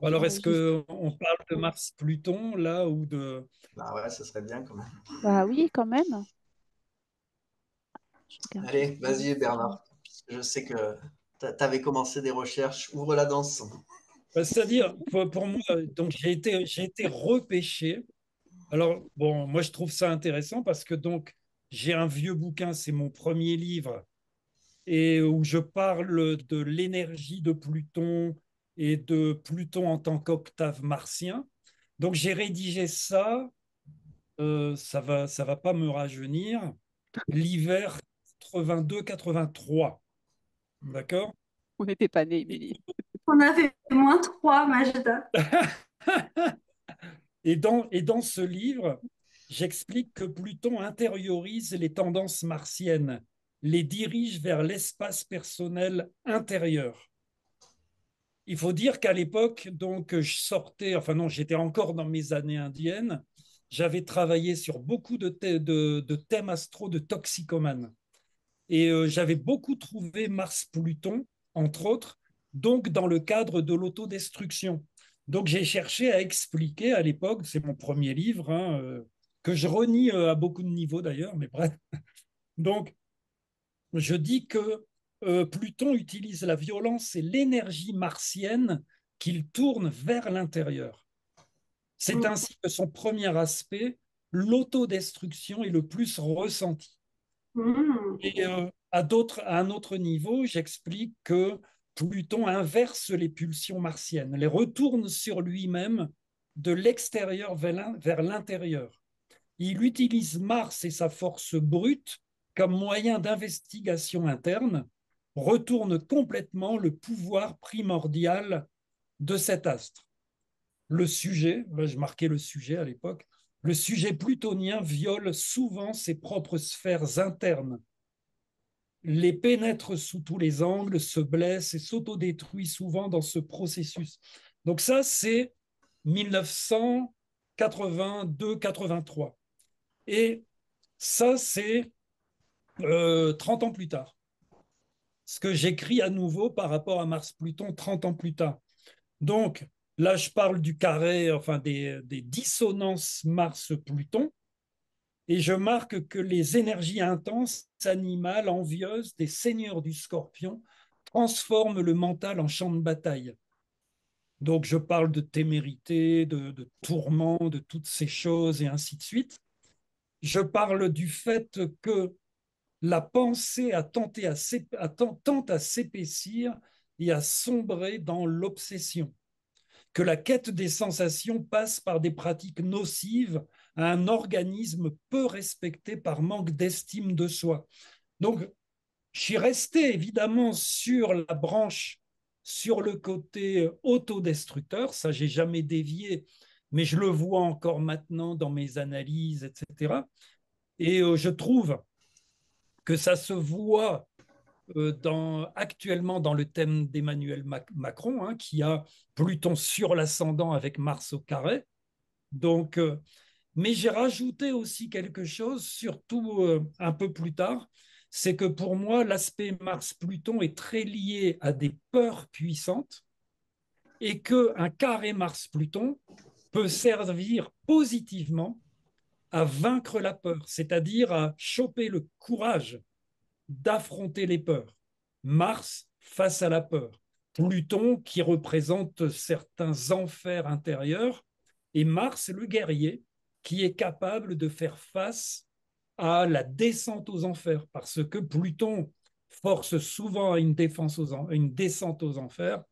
Alors, est-ce Enregistre. qu'on parle de Mars-Pluton là ou de... Bah ouais, ça serait bien quand même. Hmm. Bah oui, quand même. Je regarde Hmm. juste Hmm. si j'ai un Hmm. Vas-y, Bernard. Je sais que tu avais commencé des recherches. Ouvre la danse. C'est-à-dire, pour moi, donc j'ai été repêché. Alors, bon, moi, je trouve ça intéressant parce que donc, j'ai un vieux bouquin, c'est mon premier livre, et où je parle de l'énergie de Pluton et de Pluton en tant qu'octave martien. Donc, j'ai rédigé ça, ça va pas me rajeunir, l'hiver 82-83. D'accord? On n'était pas nés, Émilie. On a fait -3, Majda. Et dans ce livre, j'explique que Pluton intériorise les tendances martiennes, les dirige vers l'espace personnel intérieur. Il faut dire qu'à l'époque, donc, je sortais, enfin non, j'étais encore dans mes années indiennes, j'avais travaillé sur beaucoup de thèmes astro de toxicomanes. Et j'avais beaucoup trouvé Mars-Pluton, entre autres, donc dans le cadre de l'autodestruction. Donc j'ai cherché à expliquer à l'époque, c'est mon premier livre, hein, que je renie à beaucoup de niveaux d'ailleurs, mais bref. Donc je dis que Pluton utilise la violence et l'énergie martienne qu'il tourne vers l'intérieur. C'est Mm. ainsi que son premier aspect, l'autodestruction, est le plus ressenti. Mm. Et à un autre niveau, j'explique que Pluton inverse les pulsions martiennes, les retourne sur lui-même de l'extérieur vers l'intérieur. Il utilise Mars et sa force brute comme moyen d'investigation interne, retourne complètement le pouvoir primordial de cet astre. Le sujet, je marquais le sujet à l'époque, le sujet plutonien viole souvent ses propres sphères internes, les pénètre sous tous les angles, se blesse et s'autodétruit souvent dans ce processus. Donc ça, c'est 1982-83. Et ça, c'est 30 ans plus tard. Ce que j'écris à nouveau par rapport à Mars-Pluton 30 ans plus tard. Donc là, je parle du carré, enfin des dissonances Mars-Pluton. Et je marque que les énergies intenses, animales, envieuses des seigneurs du Scorpion transforment le mental en champ de bataille. Donc je parle de témérité, de tourment, de toutes ces choses et ainsi de suite. Je parle du fait que la pensée tente à s'épaissir et à sombrer dans l'obsession, que la quête des sensations passe par des pratiques nocives à un organisme peu respecté par manque d'estime de soi. Donc, je suis resté évidemment sur la branche, sur le côté autodestructeur, ça, j'ai jamais dévié, mais je le vois encore maintenant dans mes analyses, etc. Et je trouve que ça se voit actuellement dans le thème d'Emmanuel Macron, hein, qui a Pluton sur l'ascendant avec Mars au carré. Donc, mais j'ai rajouté aussi quelque chose, surtout un peu plus tard, c'est que pour moi, l'aspect Mars-Pluton est très lié à des peurs puissantes et qu'un carré Mars-Pluton peut servir positivement à vaincre la peur, c'est-à-dire à choper le courage d'affronter les peurs. Mars face à la peur. Pluton qui représente certains enfers intérieurs et Mars le guerrier qui est capable de faire face à la descente aux enfers parce que Pluton force souvent à une descente aux enfers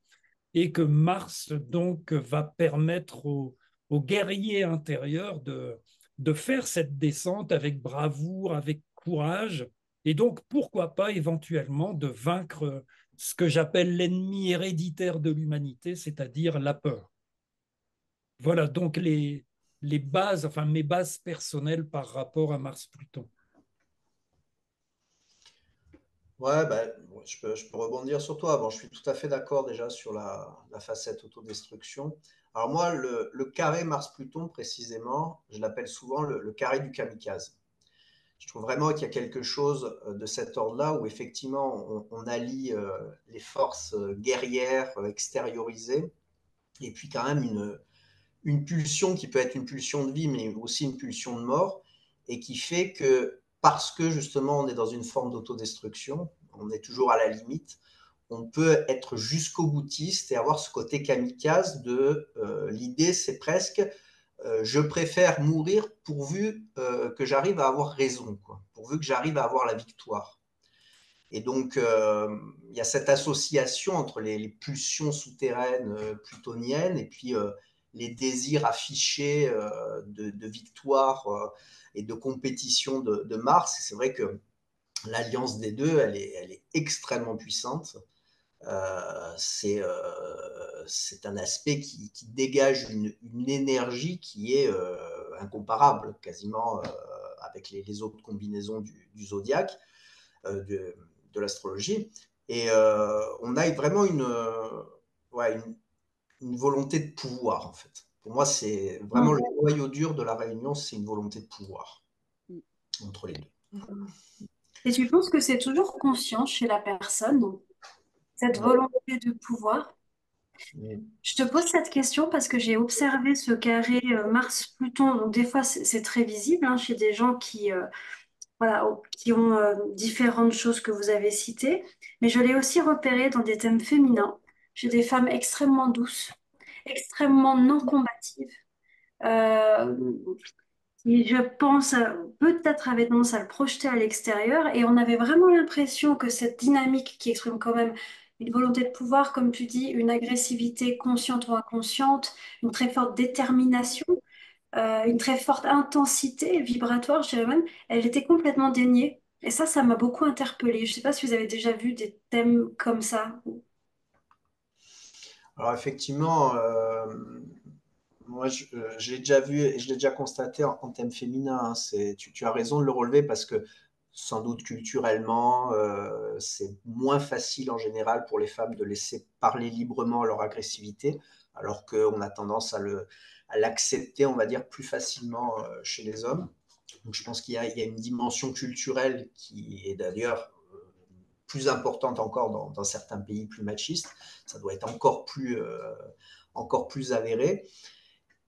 et que Mars donc va permettre aux guerriers intérieurs de faire cette descente avec bravoure, avec courage, et donc pourquoi pas éventuellement de vaincre ce que j'appelle l'ennemi héréditaire de l'humanité, c'est-à-dire la peur. Voilà donc les bases, enfin mes bases personnelles par rapport à Mars-Pluton. Ouais, bah, ouais, je peux rebondir sur toi. Bon, je suis tout à fait d'accord déjà sur la facette autodestruction. Alors moi, le carré Mars-Pluton, précisément, je l'appelle souvent le carré du kamikaze. Je trouve vraiment qu'il y a quelque chose de cet ordre-là où effectivement on allie les forces guerrières extériorisées et puis quand même une pulsion qui peut être une pulsion de vie, mais aussi une pulsion de mort, et qui fait que parce que justement on est dans une forme d'autodestruction, on est toujours à la limite, on peut être jusqu'au boutiste et avoir ce côté kamikaze de l'idée c'est presque je préfère mourir pourvu que j'arrive à avoir raison, quoi, pourvu que j'arrive à avoir la victoire. Et donc, il y a cette association entre les pulsions souterraines plutoniennes et puis les désirs affichés de victoire et de compétition de Mars. Et c'est vrai que l'alliance des deux, elle est extrêmement puissante. C'est un aspect qui dégage une énergie qui est incomparable quasiment avec les autres combinaisons du zodiaque. De l'astrologie. Et on a vraiment ouais, une volonté de pouvoir, en fait. Pour moi, c'est vraiment le noyau dur de la réunion, c'est une volonté de pouvoir entre les deux. Et tu penses que c'est toujours conscient chez la personne, donc, cette volonté de pouvoir? Je te pose cette question parce que j'ai observé ce carré Mars-Pluton. Donc, des fois, c'est très visible hein, chez des gens voilà, qui ont différentes choses que vous avez citées. Mais je l'ai aussi repéré dans des thèmes féminins, chez des femmes extrêmement douces, extrêmement non combatives. Euh, qui, je pense, peut-être avait tendance à le projeter à l'extérieur. Et on avait vraiment l'impression que cette dynamique qui exprime quand même une volonté de pouvoir, comme tu dis, une agressivité consciente ou inconsciente, une très forte détermination, une très forte intensité vibratoire, je dirais même, elle était complètement déniée. Et ça m'a beaucoup interpellée. Je ne sais pas si vous avez déjà vu des thèmes comme ça. Alors effectivement, moi je l'ai déjà vu et je l'ai déjà constaté en thème féminin. Hein. Tu as raison de le relever parce que sans doute culturellement, c'est moins facile en général pour les femmes de laisser parler librement leur agressivité, alors qu'on a tendance à l'accepter, on va dire, plus facilement chez les hommes. Donc je pense qu'il y a une dimension culturelle qui est d'ailleurs plus importante encore dans certains pays plus machistes. Ça doit être encore plus avéré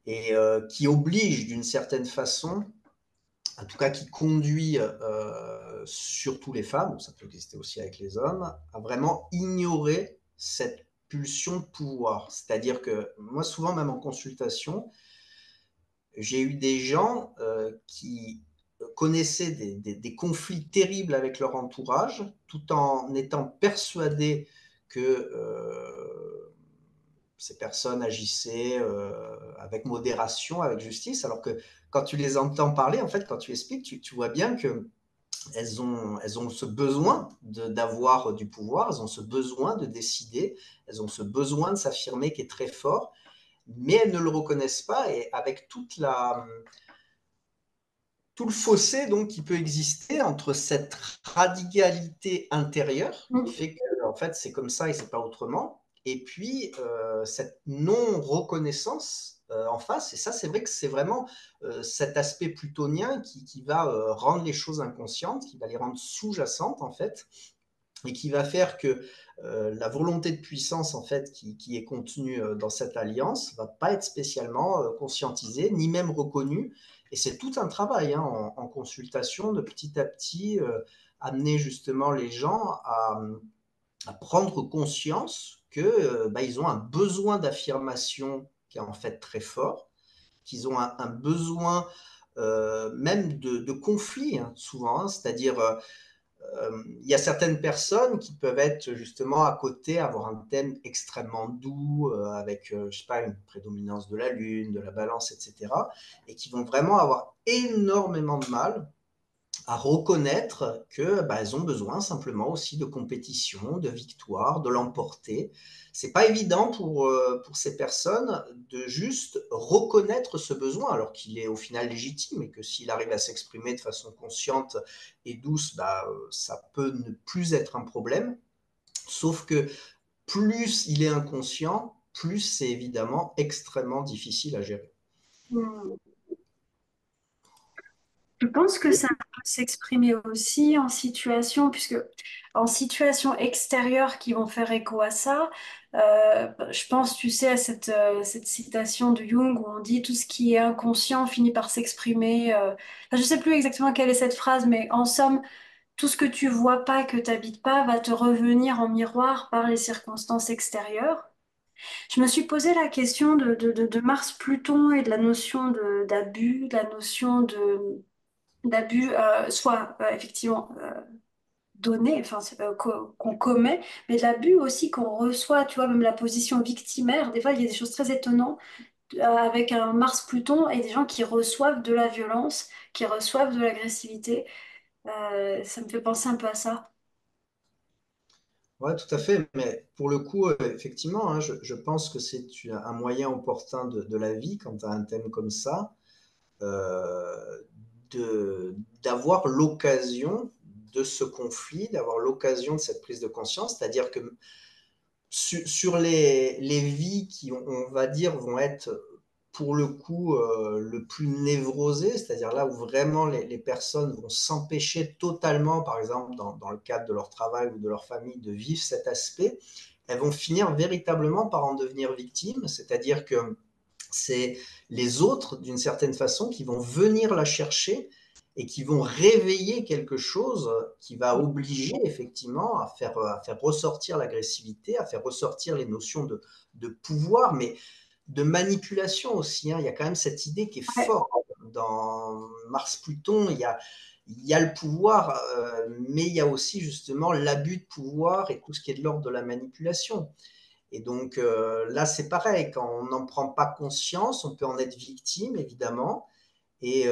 et qui oblige d'une certaine façon, en tout cas qui conduit surtout les femmes, ça peut exister aussi avec les hommes, à vraiment ignorer cette pulsion de pouvoir. C'est-à-dire que moi, souvent, même en consultation, j'ai eu des gens qui connaissaient des conflits terribles avec leur entourage, tout en étant persuadés que ces personnes agissaient avec modération, avec justice, alors que quand tu les entends parler, en fait, quand tu expliques, tu vois bien que elles ont ce besoin d'avoir du pouvoir, elles ont ce besoin de décider, elles ont ce besoin de s'affirmer qui est très fort, mais elles ne le reconnaissent pas et avec tout le fossé donc qui peut exister entre cette radicalité intérieure qui fait que en fait c'est comme ça et c'est pas autrement, et puis cette non reconnaissance en face. Et ça c'est vrai que c'est vraiment cet aspect plutonien qui va rendre les choses inconscientes, qui va les rendre sous-jacentes en fait, et qui va faire que la volonté de puissance en fait qui est contenue dans cette alliance va pas être spécialement conscientisée ni même reconnue. Et c'est tout un travail hein, en consultation de petit à petit amener justement les gens à prendre conscience que bah, ils ont un besoin d'affirmation qui est en fait très fort, qu'ils ont un besoin même de conflit hein, souvent, hein, c'est-à-dire il y a certaines personnes qui peuvent être justement à côté, avoir un thème extrêmement doux, avec, je sais pas, une prédominance de la lune, de la balance, etc. Et qui vont vraiment avoir énormément de mal à reconnaître que bah, elles ont besoin simplement aussi de compétition, de victoire, de l'emporter. C'est pas évident pour ces personnes de juste reconnaître ce besoin, alors qu'il est au final légitime et que s'il arrive à s'exprimer de façon consciente et douce, bah, ça peut ne plus être un problème. Sauf que plus il est inconscient, plus c'est évidemment extrêmement difficile à gérer. Hmm. Je pense que ça peut s'exprimer aussi en situation, puisque en situation extérieure qui vont faire écho à ça, je pense, tu sais, à cette citation de Jung où on dit tout ce qui est inconscient finit par s'exprimer. Enfin, je sais plus exactement quelle est cette phrase, mais en somme, tout ce que tu vois pas, que tu n'habites pas, va te revenir en miroir par les circonstances extérieures. Je me suis posé la question de Mars-Pluton et de la notion d'abus, de la notion d'abus, soit effectivement donné, enfin qu'on commet, mais de l'abus aussi qu'on reçoit, tu vois, même la position victimaire. Des fois, il y a des choses très étonnantes avec un Mars-Pluton et des gens qui reçoivent de la violence, qui reçoivent de l'agressivité. Ça me fait penser un peu à ça. Ouais, tout à fait. Mais pour le coup, effectivement, hein, je pense que c'est un moyen opportun de la vie quand tu as un thème comme ça, euh, d'avoir l'occasion de ce conflit, d'avoir l'occasion de cette prise de conscience. C'est-à-dire que sur les vies qui, on va dire, vont être pour le coup le plus névrosées, c'est-à-dire là où vraiment les personnes vont s'empêcher totalement, par exemple dans le cadre de leur travail ou de leur famille, de vivre cet aspect, elles vont finir véritablement par en devenir victimes, c'est-à-dire que c'est les autres, d'une certaine façon, qui vont venir la chercher et qui vont réveiller quelque chose qui va obliger effectivement à faire ressortir l'agressivité, à faire ressortir les notions de pouvoir, mais de manipulation aussi. Hein. Il y a quand même cette idée qui est Ouais. forte dans Mars-Pluton. Il y a le pouvoir, mais il y a aussi justement l'abus de pouvoir et tout ce qui est de l'ordre de la manipulation. Et donc là, c'est pareil, quand on n'en prend pas conscience, on peut en être victime, évidemment, et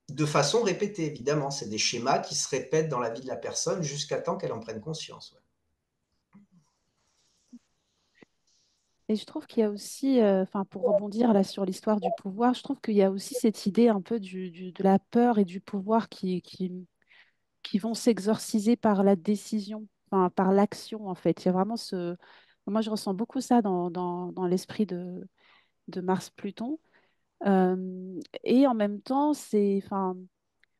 de façon répétée, évidemment. C'est des schémas qui se répètent dans la vie de la personne jusqu'à temps qu'elle en prenne conscience. Ouais. Et je trouve qu'il y a aussi, enfin, pour rebondir là sur l'histoire du pouvoir, je trouve qu'il y a aussi cette idée un peu de la peur et du pouvoir qui vont s'exorciser par la décision, enfin, par l'action en fait. Il y a vraiment ce... Moi, je ressens beaucoup ça dans l'esprit de Mars-Pluton. Et en même temps, c'est, enfin,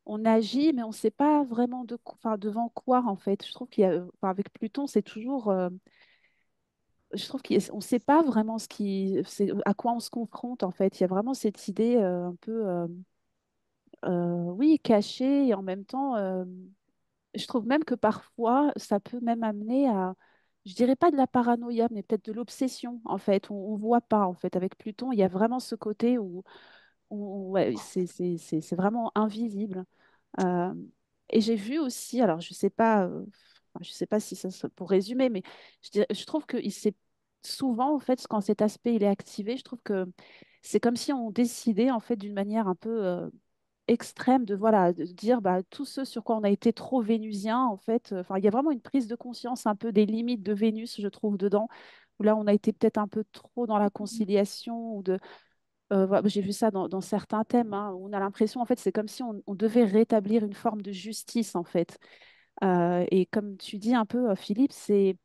on agit, mais on ne sait pas vraiment enfin, devant quoi en fait. Je trouve qu'il y a, enfin, avec Pluton, c'est toujours... je trouve qu'on ne sait pas vraiment à quoi on se confronte en fait. Il y a vraiment cette idée un peu, oui, cachée et en même temps, je trouve même que parfois, ça peut même amener à, je dirais pas de la paranoïa, mais peut-être de l'obsession en fait. On ne voit pas en fait. Avec Pluton, il y a vraiment ce côté ouais, c'est vraiment invisible. Euh, et j'ai vu aussi, alors je sais pas si pour résumer, mais je trouve que c'est souvent, en fait, quand cet aspect il est activé, je trouve que c'est comme si on décidait, en fait, d'une manière un peu extrême de, voilà, de dire bah, tout ce sur quoi on a été trop vénusien, en fait, enfin, il y a vraiment une prise de conscience un peu des limites de Vénus, je trouve, dedans, où là, on a été peut-être un peu trop dans la conciliation ou de voilà, j'ai vu ça dans certains thèmes, hein, où on a l'impression, en fait, c'est comme si on devait rétablir une forme de justice, en fait. Et comme tu dis un peu, Philippe, c'est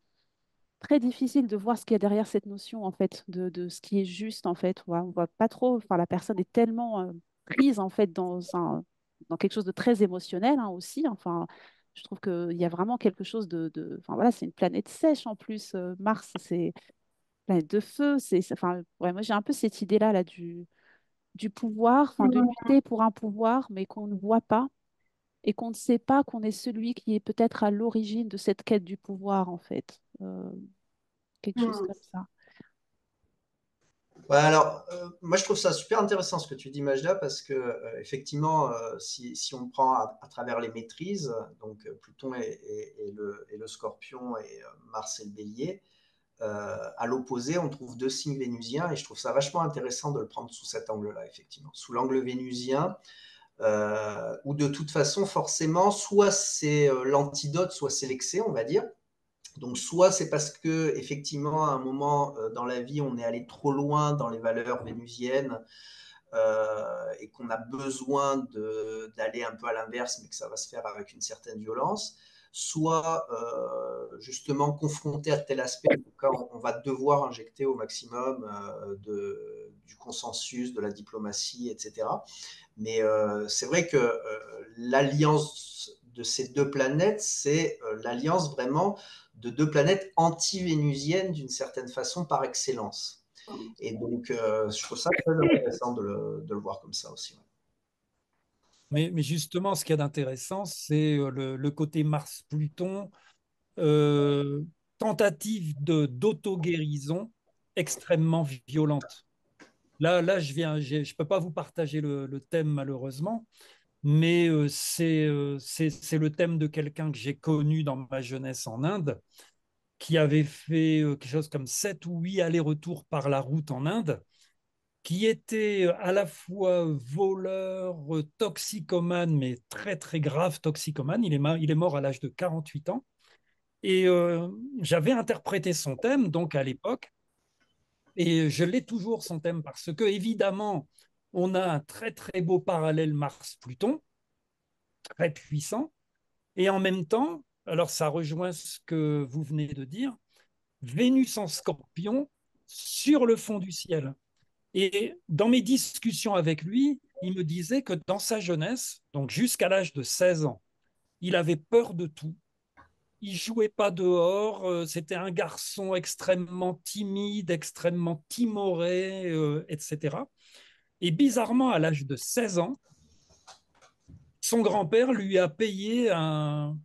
très difficile de voir ce qu'il y a derrière cette notion, en fait, de ce qui est juste, en fait. On voit pas trop, enfin, la personne est tellement prise, en fait, dans quelque chose de très émotionnel, hein, aussi. Enfin, je trouve qu'il y a vraiment quelque chose enfin, voilà, c'est une planète sèche, en plus. Mars, c'est planète de feu. Enfin, ouais, moi, j'ai un peu cette idée-là, là, du pouvoir, enfin de lutter pour un pouvoir, mais qu'on ne voit pas et qu'on ne sait pas qu'on est celui qui est peut-être à l'origine de cette quête du pouvoir, en fait. Quelque chose Hmm. comme ça. Ouais, alors, moi je trouve ça super intéressant ce que tu dis, Majda, parce que effectivement, si on prend à travers les maîtrises, donc Pluton et le Scorpion et Mars et le Bélier, à l'opposé, on trouve deux signes vénusiens et je trouve ça vachement intéressant de le prendre sous cet angle-là, effectivement. Sous l'angle vénusien, où de toute façon, forcément, soit c'est l'antidote, soit c'est l'excès, on va dire. Donc, soit c'est parce que, effectivement, à un moment dans la vie, on est allé trop loin dans les valeurs vénusiennes et qu'on a besoin d'aller un peu à l'inverse, mais que ça va se faire avec une certaine violence, soit justement confronté à tel aspect, en tout cas, on va devoir injecter au maximum du consensus, de la diplomatie, etc. Mais c'est vrai que l'alliance de ces deux planètes, c'est l'alliance vraiment de deux planètes anti-vénusiennes d'une certaine façon par excellence. Et donc, je trouve ça très intéressant de le voir comme ça aussi. Ouais. Mais justement, ce qu'il y a d'intéressant, c'est le côté Mars-Pluton, tentative d'auto-guérison extrêmement violente. Là, je peux pas vous partager le thème malheureusement, mais c'est le thème de quelqu'un que j'ai connu dans ma jeunesse en Inde, qui avait fait quelque chose comme 7 ou 8 allers-retours par la route en Inde, qui était à la fois voleur, toxicomane, mais très très grave toxicomane. Il est mort à l'âge de 48 ans. Et j'avais interprété son thème, donc à l'époque, et je l'ai toujours son thème, parce que évidemment, on a un très très beau parallèle Mars-Pluton, très puissant, et en même temps, alors ça rejoint ce que vous venez de dire, Vénus en Scorpion sur le fond du ciel. Et dans mes discussions avec lui, il me disait que dans sa jeunesse, donc jusqu'à l'âge de 16 ans, il avait peur de tout. Il jouait pas dehors. C'était un garçon extrêmement timide, extrêmement timoré, etc. Et bizarrement, à l'âge de 16 ans, son grand-père lui a payé un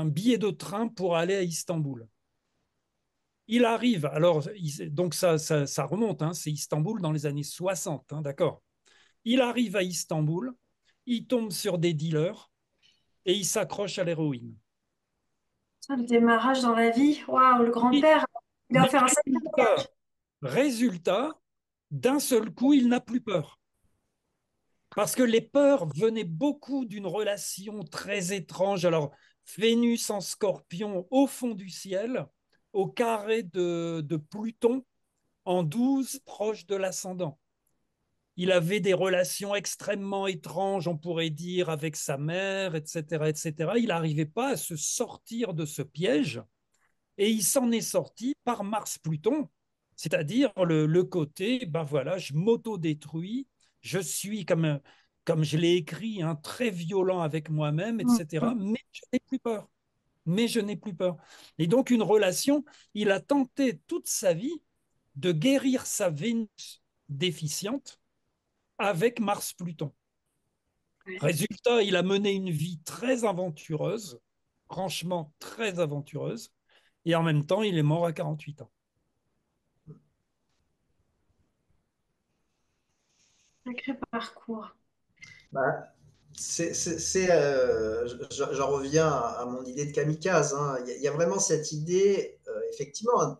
billet de train pour aller à Istanbul. Il arrive, alors, donc ça remonte, hein, c'est Istanbul dans les années 60, hein, d'accord. Il arrive à Istanbul, il tombe sur des dealers et il s'accroche à l'héroïne. Ça, le démarrage dans la vie. Waouh, le Et- grand-père, il doit Mais faire un sacré voyage. résultat, d'un seul coup, il n'a plus peur. Parce que les peurs venaient beaucoup d'une relation très étrange. Alors, Vénus en Scorpion au fond du ciel, au carré de Pluton en 12, proche de l'ascendant. Il avait des relations extrêmement étranges, on pourrait dire, avec sa mère, etc., etc. Il n'arrivait pas à se sortir de ce piège et il s'en est sorti par Mars-Pluton, c'est-à-dire le côté, ben voilà, je m'auto-détruis, je suis comme je l'ai écrit, hein, très violent avec moi-même, etc. Mais je n'ai plus peur. Mais je n'ai plus peur. Et donc une relation, il a tenté toute sa vie de guérir sa Vénus déficiente avec Mars-Pluton. Résultat, il a mené une vie très aventureuse, franchement très aventureuse, et en même temps, il est mort à 48 ans. Sacré parcours. Bah, j'en reviens à mon idée de kamikaze. Hein. Il y a vraiment cette idée, effectivement, hein,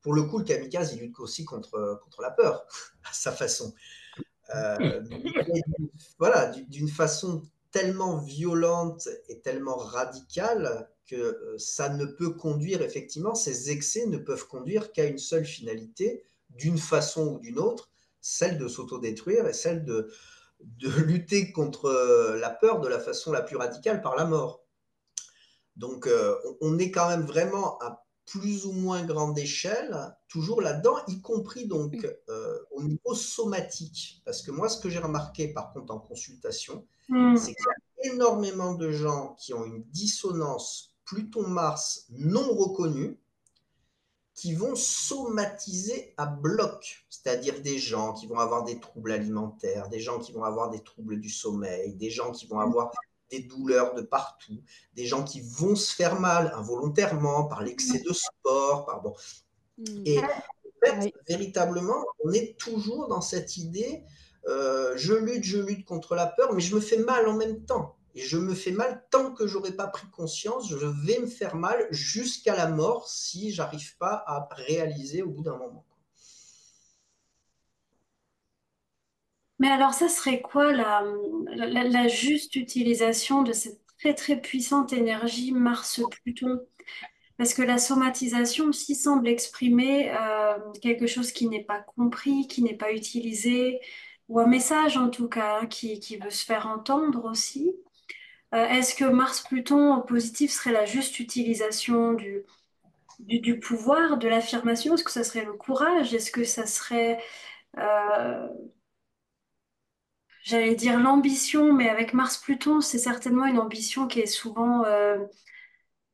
pour le coup, le kamikaze, il lutte aussi contre la peur, à sa façon. Mais voilà, d'une façon tellement violente et tellement radicale que ça ne peut conduire, effectivement, ces excès ne peuvent conduire qu'à une seule finalité, d'une façon ou d'une autre, celle de s'autodétruire et celle de lutter contre la peur de la façon la plus radicale par la mort. Donc, on est quand même vraiment à plus ou moins grande échelle, toujours là-dedans, y compris donc au niveau somatique. Parce que moi, ce que j'ai remarqué par contre en consultation, c'est qu'il y a énormément de gens qui ont une dissonance Pluton-Mars non reconnue, qui vont somatiser à bloc, c'est-à-dire des gens qui vont avoir des troubles alimentaires, des gens qui vont avoir des troubles du sommeil, des gens qui vont avoir des douleurs de partout, des gens qui vont se faire mal involontairement par l'excès de sport, pardon. Et en fait, Oui. véritablement, on est toujours dans cette idée, je lutte contre la peur, mais je me fais mal en même temps. Et je me fais mal tant que j'aurais pas pris conscience, je vais me faire mal jusqu'à la mort si j'arrive pas à réaliser au bout d'un moment. Mais alors, ça serait quoi la juste utilisation de cette très très puissante énergie Mars-Pluton? Parce que la somatisation aussi semble exprimer quelque chose qui n'est pas compris, qui n'est pas utilisé, ou un message en tout cas qui veut se faire entendre aussi. Est-ce que Mars-Pluton au positif serait la juste utilisation du pouvoir, de l'affirmation? Est-ce que ça serait le courage? Est-ce que ça serait... euh, j'allais dire l'ambition, mais avec Mars-Pluton, c'est certainement une ambition qui est souvent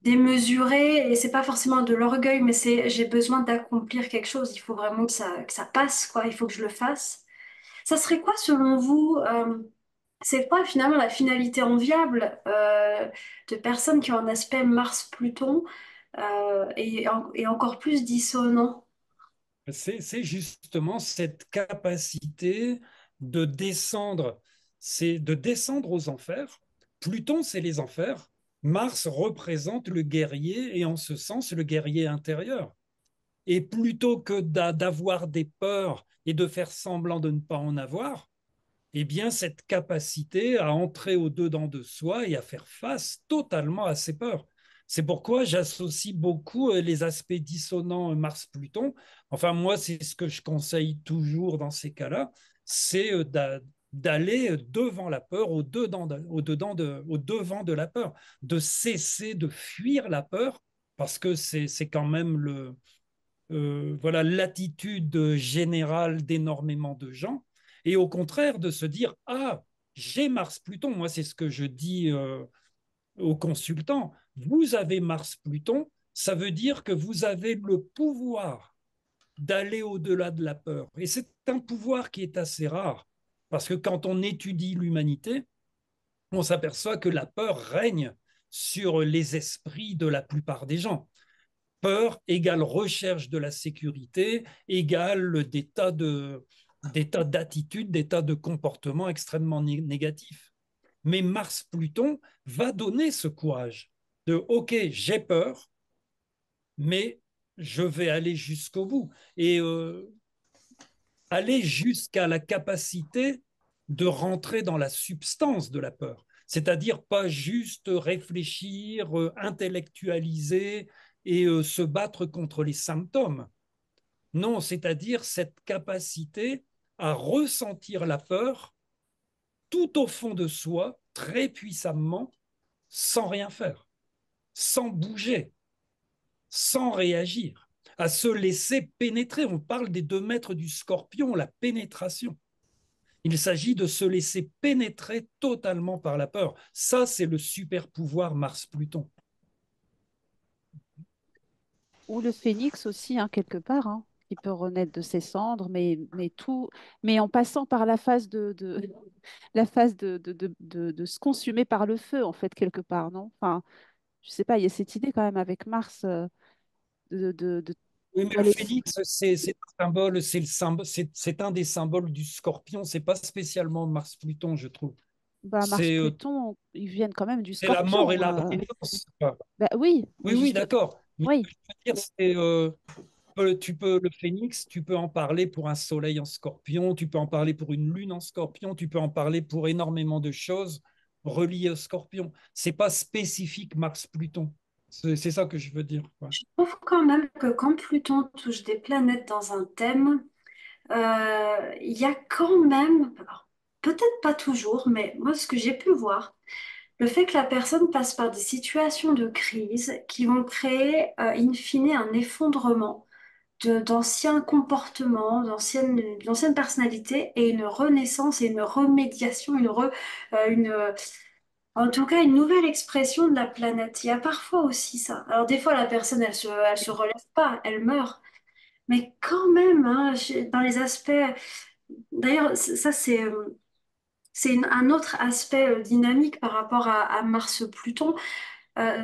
démesurée et c'est pas forcément de l'orgueil, mais c'est j'ai besoin d'accomplir quelque chose. Il faut vraiment que ça passe, quoi. Il faut que je le fasse. Ça serait quoi selon vous? C'est quoi finalement la finalité enviable de personnes qui ont un aspect Mars-Pluton et encore plus dissonant? C'est justement cette capacité de descendre, c'est de descendre aux enfers. Pluton, c'est les enfers. Mars représente le guerrier et en ce sens le guerrier intérieur. Et plutôt que d'avoir des peurs et de faire semblant de ne pas en avoir, eh bien, cette capacité à entrer au-dedans de soi et à faire face totalement à ses peurs. C'est pourquoi j'associe beaucoup les aspects dissonants Mars-Pluton. Enfin, moi, c'est ce que je conseille toujours dans ces cas-là, c'est d'aller devant la peur, au devant de la peur, de cesser de fuir la peur, parce que c'est quand même voilà l'attitude générale d'énormément de gens, et au contraire de se dire, ah, j'ai Mars-Pluton. Moi, c'est ce que je dis aux consultants. Vous avez Mars-Pluton, ça veut dire que vous avez le pouvoir d'aller au-delà de la peur. Et c'est un pouvoir qui est assez rare, parce que quand on étudie l'humanité, on s'aperçoit que la peur règne sur les esprits de la plupart des gens. Peur égale recherche de la sécurité, égale des tas d'attitudes, des tas de comportements extrêmement négatifs. Mais Mars-Pluton va donner ce courage de OK, j'ai peur, mais je vais aller jusqu'au bout. Et aller jusqu'à la capacité de rentrer dans la substance de la peur. C'est-à-dire pas juste réfléchir, intellectualiser et se battre contre les symptômes. Non, c'est-à-dire cette capacité à ressentir la peur tout au fond de soi, très puissamment, sans rien faire, sans bouger, sans réagir, à se laisser pénétrer. On parle des 2 mètres du scorpion, la pénétration. Il s'agit de se laisser pénétrer totalement par la peur. Ça, c'est le super pouvoir Mars-Pluton. Ou le phénix aussi, hein, quelque part, hein, qui peut renaître de ses cendres, mais en passant par la phase la phase de se consumer par le feu, en fait, quelque part, non? Enfin, je sais pas, il y a cette idée quand même avec Mars de Oui, mais le d'aller. phénix, c'est un symbole, c'est un des symboles du scorpion. C'est pas spécialement Mars-Pluton, je trouve. Bah, Mars, C'est Pluton, ils viennent quand même du c'est la mort et Scorpion. la renaissance. Bah oui, Oui, mais oui, juste, d'accord. Mais ce oui. que je veux dire, c'est le phénix, tu peux en parler pour un soleil en scorpion, tu peux en parler pour une lune en scorpion, tu peux en parler pour énormément de choses reliées au scorpion. C'est pas spécifique Mars-Pluton. C'est ça que je veux dire, quoi. Je trouve quand même que quand Pluton touche des planètes dans un thème, il y a quand même, alors, peut-être pas toujours, mais moi ce que j'ai pu voir, le fait que la personne passe par des situations de crise qui vont créer in fine un effondrement d'anciens comportements, d'anciennes personnalités et une renaissance et une remédiation, en tout cas une nouvelle expression de la planète. Il y a parfois aussi ça. Alors des fois la personne elle se relève pas, elle meurt. Mais quand même, hein, dans les aspects, d'ailleurs, ça c'est un autre aspect dynamique par rapport à Mars-Pluton.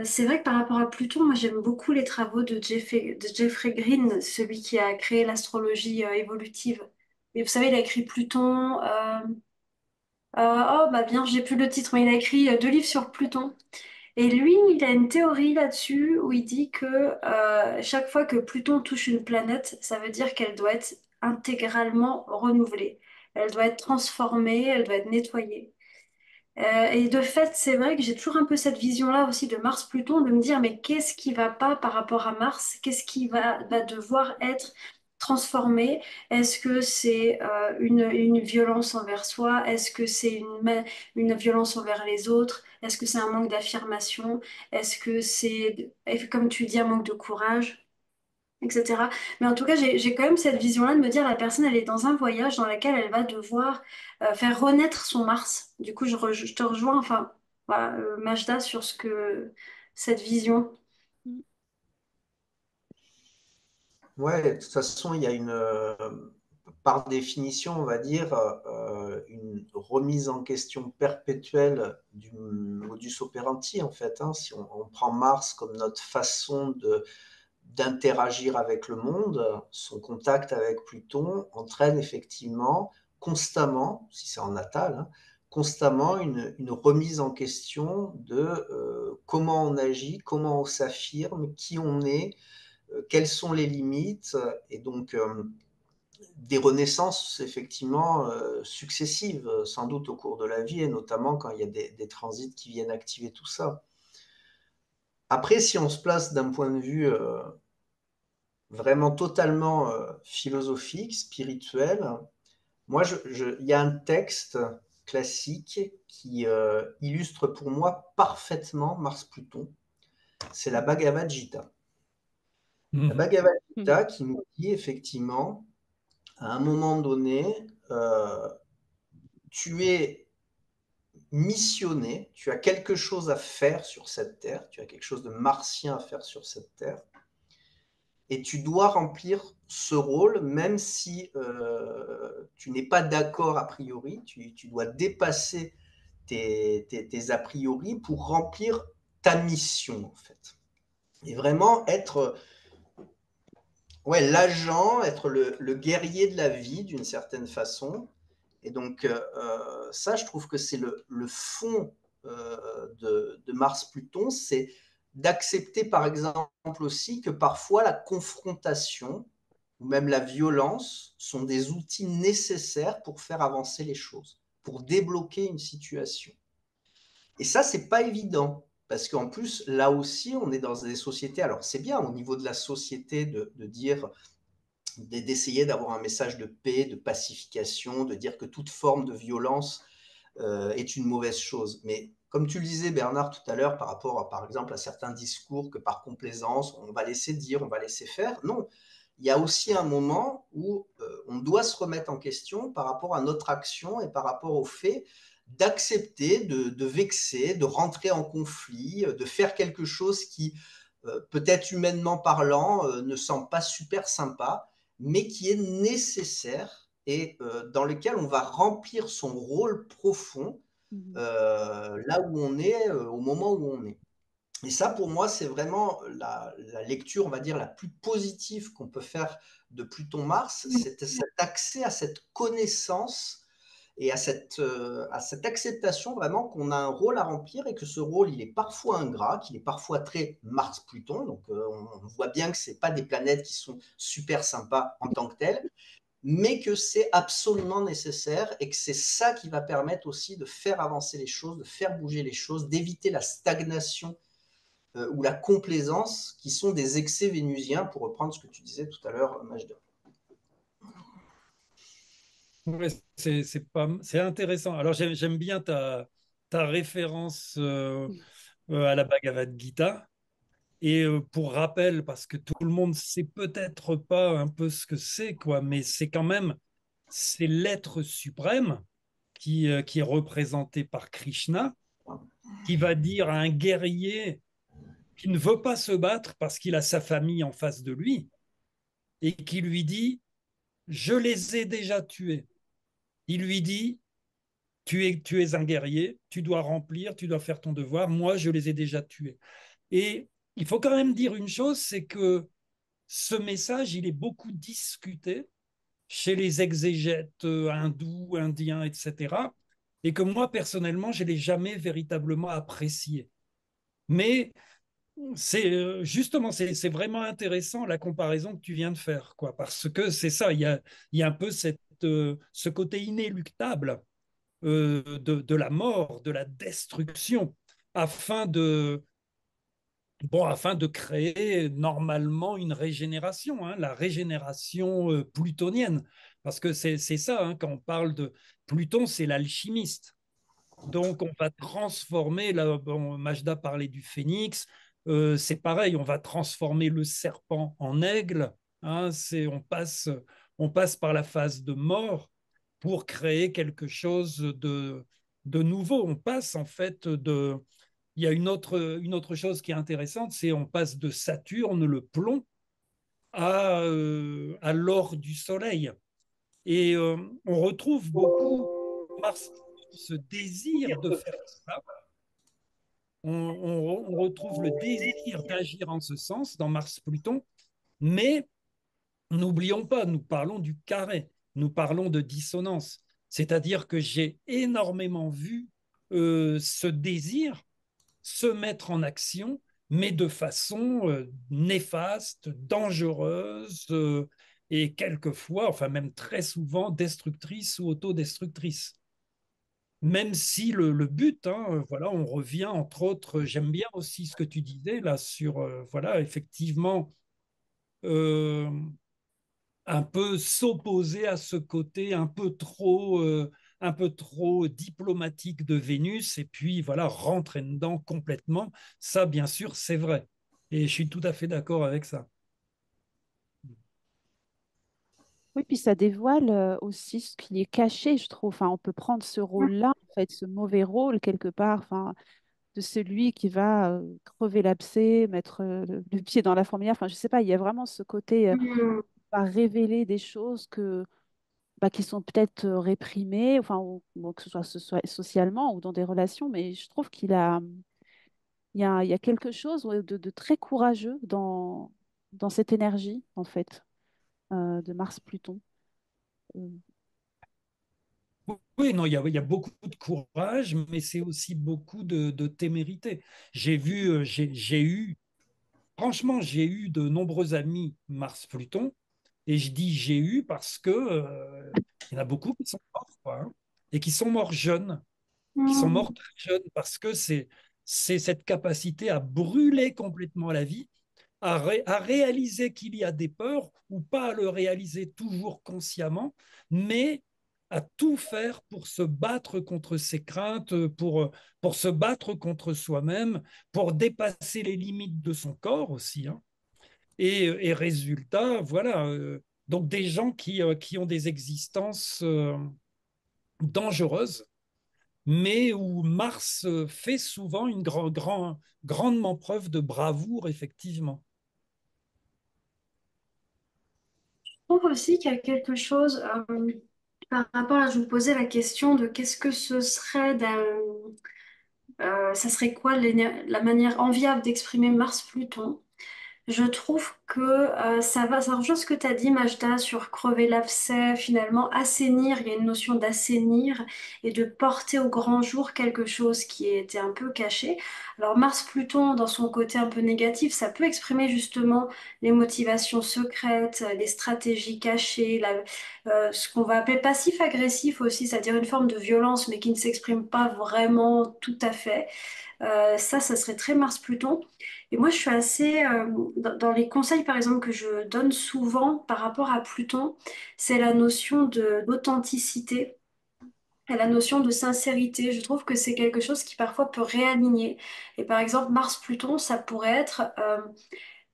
C'est vrai que par rapport à Pluton, moi j'aime beaucoup les travaux de Jeffrey Green, celui qui a créé l'astrologie évolutive. Et vous savez, il a écrit Pluton. Oh, bah bien, j'ai plus le titre, mais il a écrit 2 livres sur Pluton. Et lui, il a une théorie là-dessus où il dit que chaque fois que Pluton touche une planète, ça veut dire qu'elle doit être intégralement renouvelée. Elle doit être transformée, elle doit être nettoyée. Et de fait, c'est vrai que j'ai toujours un peu cette vision-là aussi de Mars-Pluton, de me dire, mais qu'est-ce qui va pas par rapport à Mars? Qu'est-ce qui va devoir être transformé? Est-ce que c'est une violence envers soi? Est-ce que c'est une violence envers les autres? Est-ce que c'est un manque d'affirmation? Est-ce que c'est, comme tu dis, un manque de courage? etc. Mais en tout cas, j'ai quand même cette vision-là de me dire la personne, elle est dans un voyage dans lequel elle va devoir faire renaître son Mars. Du coup, je te rejoins, enfin, voilà, Majda, sur cette vision. Mm. Ouais, de toute façon, il y a par définition, on va dire, une remise en question perpétuelle du modus operandi, en fait, hein. Si on prend Mars comme notre façon d'interagir avec le monde, son contact avec Pluton entraîne effectivement constamment, si c'est en natal, hein, constamment une remise en question de comment on agit, comment on s'affirme, qui on est, quelles sont les limites, et donc des renaissances effectivement successives, sans doute au cours de la vie, et notamment quand il y a des transits qui viennent activer tout ça. Après, si on se place d'un point de vue vraiment totalement philosophique, spirituel, moi, il y a un texte classique qui illustre pour moi parfaitement Mars-Pluton, c'est la Bhagavad Gita. La Mhm. Bhagavad Mm. Gita qui nous dit effectivement, à un moment donné, euh, tu es missionné, tu as quelque chose à faire sur cette terre, tu as quelque chose de martien à faire sur cette terre, et tu dois remplir ce rôle, même si tu n'es pas d'accord a priori, tu dois dépasser tes a priori pour remplir ta mission, en fait. Et vraiment être ouais, l'agent, être le guerrier de la vie, d'une certaine façon. Et donc, ça, je trouve que c'est le fond de Mars-Pluton, c'est d'accepter, par exemple, aussi que parfois la confrontation ou même la violence sont des outils nécessaires pour faire avancer les choses, pour débloquer une situation. Et ça, c'est pas évident. Parce qu'en plus, là aussi, on est dans des sociétés. Alors, c'est bien au niveau de la société de dire, d'essayer d'avoir un message de paix, de pacification, de dire que toute forme de violence est une mauvaise chose. Mais comme tu le disais, Bernard, tout à l'heure, par rapport, par exemple, à certains discours que par complaisance, on va laisser dire, on va laisser faire. Non, il y a aussi un moment où on doit se remettre en question par rapport à notre action et par rapport au fait d'accepter, de vexer, de rentrer en conflit, de faire quelque chose qui, peut-être humainement parlant, ne semble pas super sympa, mais qui est nécessaire et dans lequel on va remplir son rôle profond Mm. là où on est, au moment où on est. Et ça, pour moi, c'est vraiment la lecture, on va dire, la plus positive qu'on peut faire de Pluton-Mars, c'est cet accès à cette connaissance et à cette acceptation vraiment qu'on a un rôle à remplir et que ce rôle, il est parfois ingrat, qu'il est parfois très Mars-Pluton. Donc, on voit bien que ce n'est pas des planètes qui sont super sympas en tant que telles, mais que c'est absolument nécessaire et que c'est ça qui va permettre aussi de faire avancer les choses, de faire bouger les choses, d'éviter la stagnation ou la complaisance qui sont des excès vénusiens, pour reprendre ce que tu disais tout à l'heure, Majda. Ouais, c'est intéressant. Alors, j'aime bien ta référence à la Bhagavad Gita. Et pour rappel, parce que tout le monde sait peut-être pas un peu ce que c'est, quoi, mais c'est quand même, c'est l'être suprême qui est représenté par Krishna, qui va dire à un guerrier qui ne veut pas se battre parce qu'il a sa famille en face de lui, et qui lui dit, je les ai déjà tués. Il lui dit, tu es un guerrier, tu dois remplir, tu dois faire ton devoir, moi je les ai déjà tués. Et il faut quand même dire une chose, c'est que ce message, il est beaucoup discuté chez les exégètes hindous, indiens, etc. Et que moi, personnellement, je ne l'ai jamais véritablement apprécié. Mais c'est justement, c'est vraiment intéressant la comparaison que tu viens de faire, quoi, parce que c'est ça, il y a un peu ce côté inéluctable de la mort, de la destruction, afin de, bon, afin de créer normalement une régénération, hein, la régénération plutonienne. Parce que c'est ça, hein, quand on parle de Pluton, c'est l'alchimiste. Donc, on va transformer, là, bon, Majda parlait du phénix, c'est pareil, on va transformer le serpent en aigle. Hein, on passe par la phase de mort pour créer quelque chose de nouveau. On passe en fait de... Il y a une autre chose qui est intéressante, c'est on passe de Saturne, le plomb, à l'or du Soleil. Et on retrouve beaucoup Mars, ce désir de faire ça. On retrouve le désir d'agir en ce sens dans Mars-Pluton, mais n'oublions pas, nous parlons du carré, nous parlons de dissonance. C'est-à-dire que j'ai énormément vu ce désir se mettre en action, mais de façon néfaste, dangereuse et quelquefois, enfin même très souvent, destructrice ou autodestructrice. Même si le but, hein, voilà, on revient entre autres, j'aime bien aussi ce que tu disais là sur, voilà, effectivement, euh, un peu s'opposer à ce côté un peu trop diplomatique de Vénus et puis voilà, rentrer dedans complètement. Ça, bien sûr, c'est vrai. Et je suis tout à fait d'accord avec ça. Oui, puis ça dévoile aussi ce qui est caché, je trouve. Enfin, on peut prendre ce rôle-là, en fait, ce mauvais rôle quelque part, enfin, de celui qui va crever l'abcès, mettre le pied dans la fourmilière. Enfin, je sais pas, il y a vraiment ce côté Mm. à révéler des choses bah, qui sont peut-être réprimées, enfin, ou que ce soit socialement ou dans des relations, mais je trouve il y a quelque chose ouais, de très courageux dans cette énergie, en fait, de Mars-Pluton. Euh, Oui, non, il y a beaucoup de courage, mais c'est aussi beaucoup de témérité. J'ai eu, franchement, j'ai eu de nombreux amis Mars-Pluton, et je dis j'ai eu parce que il y en a beaucoup qui sont morts, quoi, hein, et qui sont morts jeunes, qui sont Mm. morts très jeunes parce que c'est cette capacité à brûler complètement la vie, à réaliser qu'il y a des peurs ou pas à le réaliser toujours consciemment, mais à tout faire pour se battre contre ses craintes, pour se battre contre soi-même, pour dépasser les limites de son corps aussi, hein. Et résultat, voilà, donc des gens qui ont des existences dangereuses, mais où Mars fait souvent une grandement preuve de bravoure, effectivement. Je trouve aussi qu'il y a quelque chose par rapport à, je vous posais la question de qu'est-ce que ce serait ça serait quoi la manière enviable d'exprimer Mars-Pluton? Je trouve que ça rejoint ce que tu as dit, Majda, sur crever l'abcès, finalement, assainir. Il y a une notion d'assainir et de porter au grand jour quelque chose qui était un peu caché. Alors, Mars-Pluton, dans son côté un peu négatif, ça peut exprimer justement les motivations secrètes, les stratégies cachées, ce qu'on va appeler passif-agressif aussi, c'est-à-dire une forme de violence, mais qui ne s'exprime pas vraiment tout à fait. Ça serait très Mars-Pluton. Et moi, je suis assez... dans les conseils, par exemple, que je donne souvent par rapport à Pluton, c'est la notion d'authenticité et la notion de sincérité. Je trouve que c'est quelque chose qui parfois peut réaligner. Et par exemple, Mars-Pluton, ça pourrait être...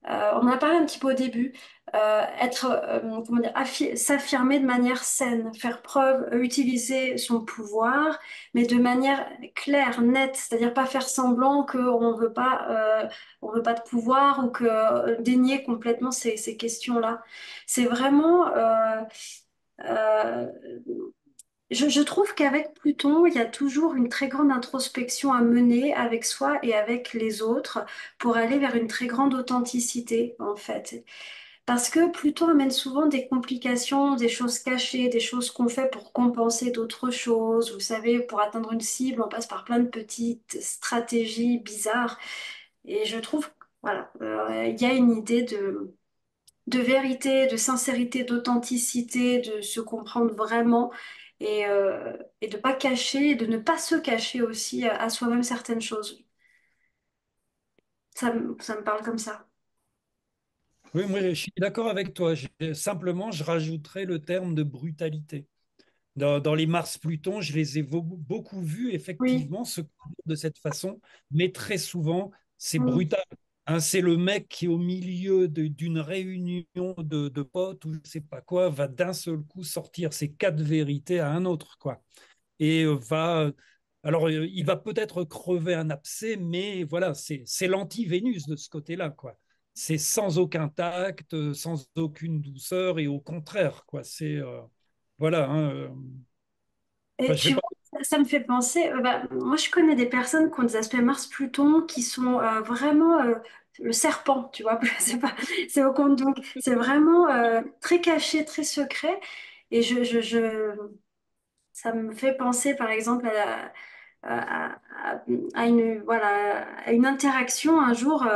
on en a parlé un petit peu au début, comment dire, s'affirmer de manière saine, faire preuve, utiliser son pouvoir, mais de manière claire, nette, c'est-à-dire pas faire semblant on veut pas de pouvoir ou que dénier complètement ces questions-là. C'est vraiment, euh, je trouve qu'avec Pluton, il y a toujours une très grande introspection à mener avec soi et avec les autres pour aller vers une très grande authenticité, en fait. Parce que Pluton amène souvent des complications, des choses cachées, des choses qu'on fait pour compenser d'autres choses. Vous savez, pour atteindre une cible, on passe par plein de petites stratégies bizarres. Et je trouve, voilà, il y a une idée de vérité, de sincérité, d'authenticité, de se comprendre vraiment et de pas cacher, de ne pas se cacher aussi à soi-même certaines choses. Ça me parle comme ça. Oui, moi, je suis d'accord avec toi. Simplement, je rajouterais le terme de brutalité. Dans les Mars-Pluton, je les ai beaucoup vus, Oui. effectivement, se conduire de cette façon, mais très souvent, c'est Mm. brutal. Hein, c'est le mec qui, au milieu d'une réunion de potes ou je ne sais pas quoi, va d'un seul coup sortir ses quatre vérités à un autre, quoi. Et va. Alors, il va peut-être crever un abcès, mais voilà, c'est l'anti-Vénus de ce côté-là, quoi. C'est sans aucun tact, sans aucune douceur, et au contraire, quoi. Voilà. Hein, Et je sais tu pas. vois, ça me fait penser, moi je connais des personnes qui ont des aspects Mars-Pluton qui sont vraiment le serpent, tu vois, c'est pas, c'est au compte, donc c'est vraiment très caché, très secret. Et ça me fait penser par exemple à une, voilà, à une interaction un jour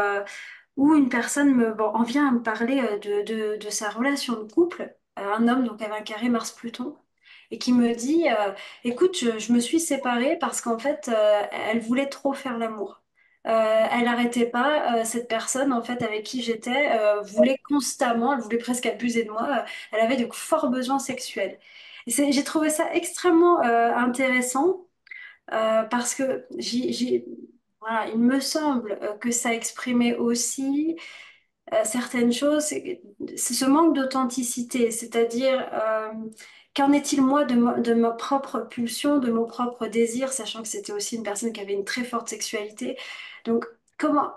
où une personne en vient à me parler de sa relation de couple, un homme donc avec un carré Mars-Pluton, et qui me dit, écoute, je me suis séparée parce qu'en fait, elle voulait trop faire l'amour. Elle n'arrêtait pas, cette personne en fait avec qui j'étais voulait constamment, elle voulait presque abuser de moi. Elle avait de forts besoins sexuels. Et j'ai trouvé ça extrêmement intéressant parce que voilà, il me semble que ça exprimait aussi certaines choses, c'est ce manque d'authenticité, c'est-à-dire qu'en est-il moi de ma propre pulsion, de mon propre désir, sachant que c'était aussi une personne qui avait une très forte sexualité. Donc comment,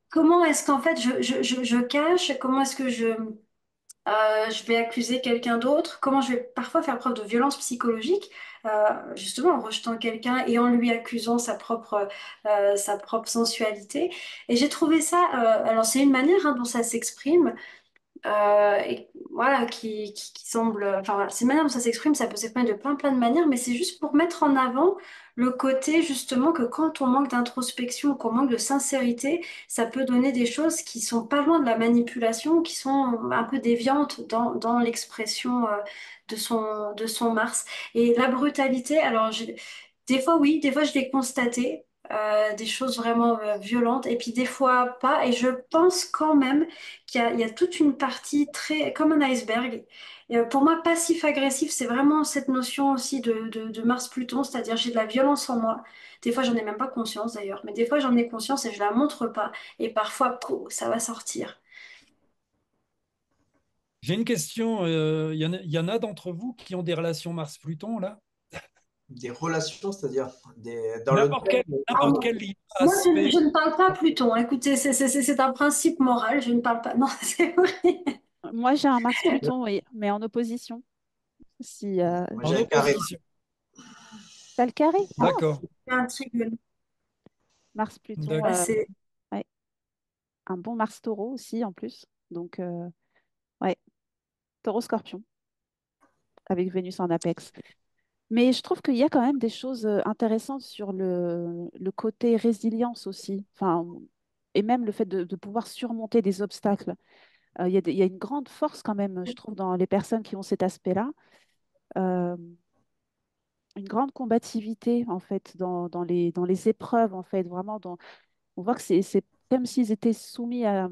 comment est-ce qu'en fait je cache, comment est-ce que je vais accuser quelqu'un d'autre, comment je vais parfois faire preuve de violence psychologique, justement en rejetant quelqu'un et en lui accusant sa propre sensualité. Et j'ai trouvé ça, alors c'est une manière dont ça s'exprime, et voilà, qui semble, enfin voilà, c'est une manière dont ça s'exprime, ça peut s'exprimer de plein de manières, mais c'est juste pour mettre en avant le côté justement que quand on manque d'introspection, qu'on manque de sincérité, ça peut donner des choses qui sont pas loin de la manipulation, qui sont un peu déviantes dans l'expression de son Mars. Et la brutalité, alors des fois oui, des fois je l'ai constaté. Des choses vraiment violentes et puis des fois pas et je pense quand même il y a toute une partie très comme un iceberg. Et, pour moi, passif-agressif, c'est vraiment cette notion aussi de Mars-Pluton, c'est-à-dire j'ai de la violence en moi. Des fois, j'en ai même pas conscience d'ailleurs, mais des fois, j'en ai conscience et je la montre pas. Et parfois, ça va sortir. J'ai une question. Il y en a d'entre vous qui ont des relations Mars-Pluton, là? Des relations, c'est-à-dire dans le N'importe quel, thème. Ah, n'importe quel moi, aspect. je ne parle pas Pluton. Écoutez, c'est un principe moral. Je ne parle pas. Non, c'est vrai. Moi, j'ai un Mars-Pluton, oui, mais en opposition. Si, Moi, En j'ai un carré. opposition. t'as le carré? Ah, D'accord, C'est un trigone. Mars-Pluton, d'accord. ouais. Un bon Mars-Taureau aussi, en plus. Donc, ouais, Taureau-Scorpion, avec Vénus en apex. Mais je trouve qu'il y a quand même des choses intéressantes sur le côté résilience aussi. Enfin, et même le fait de pouvoir surmonter des obstacles. Il y a une grande force quand même, je trouve, dans les personnes qui ont cet aspect-là. Euh, une grande combativité, en fait, dans les épreuves, en fait. Vraiment, on voit que c'est comme s'ils étaient soumis à,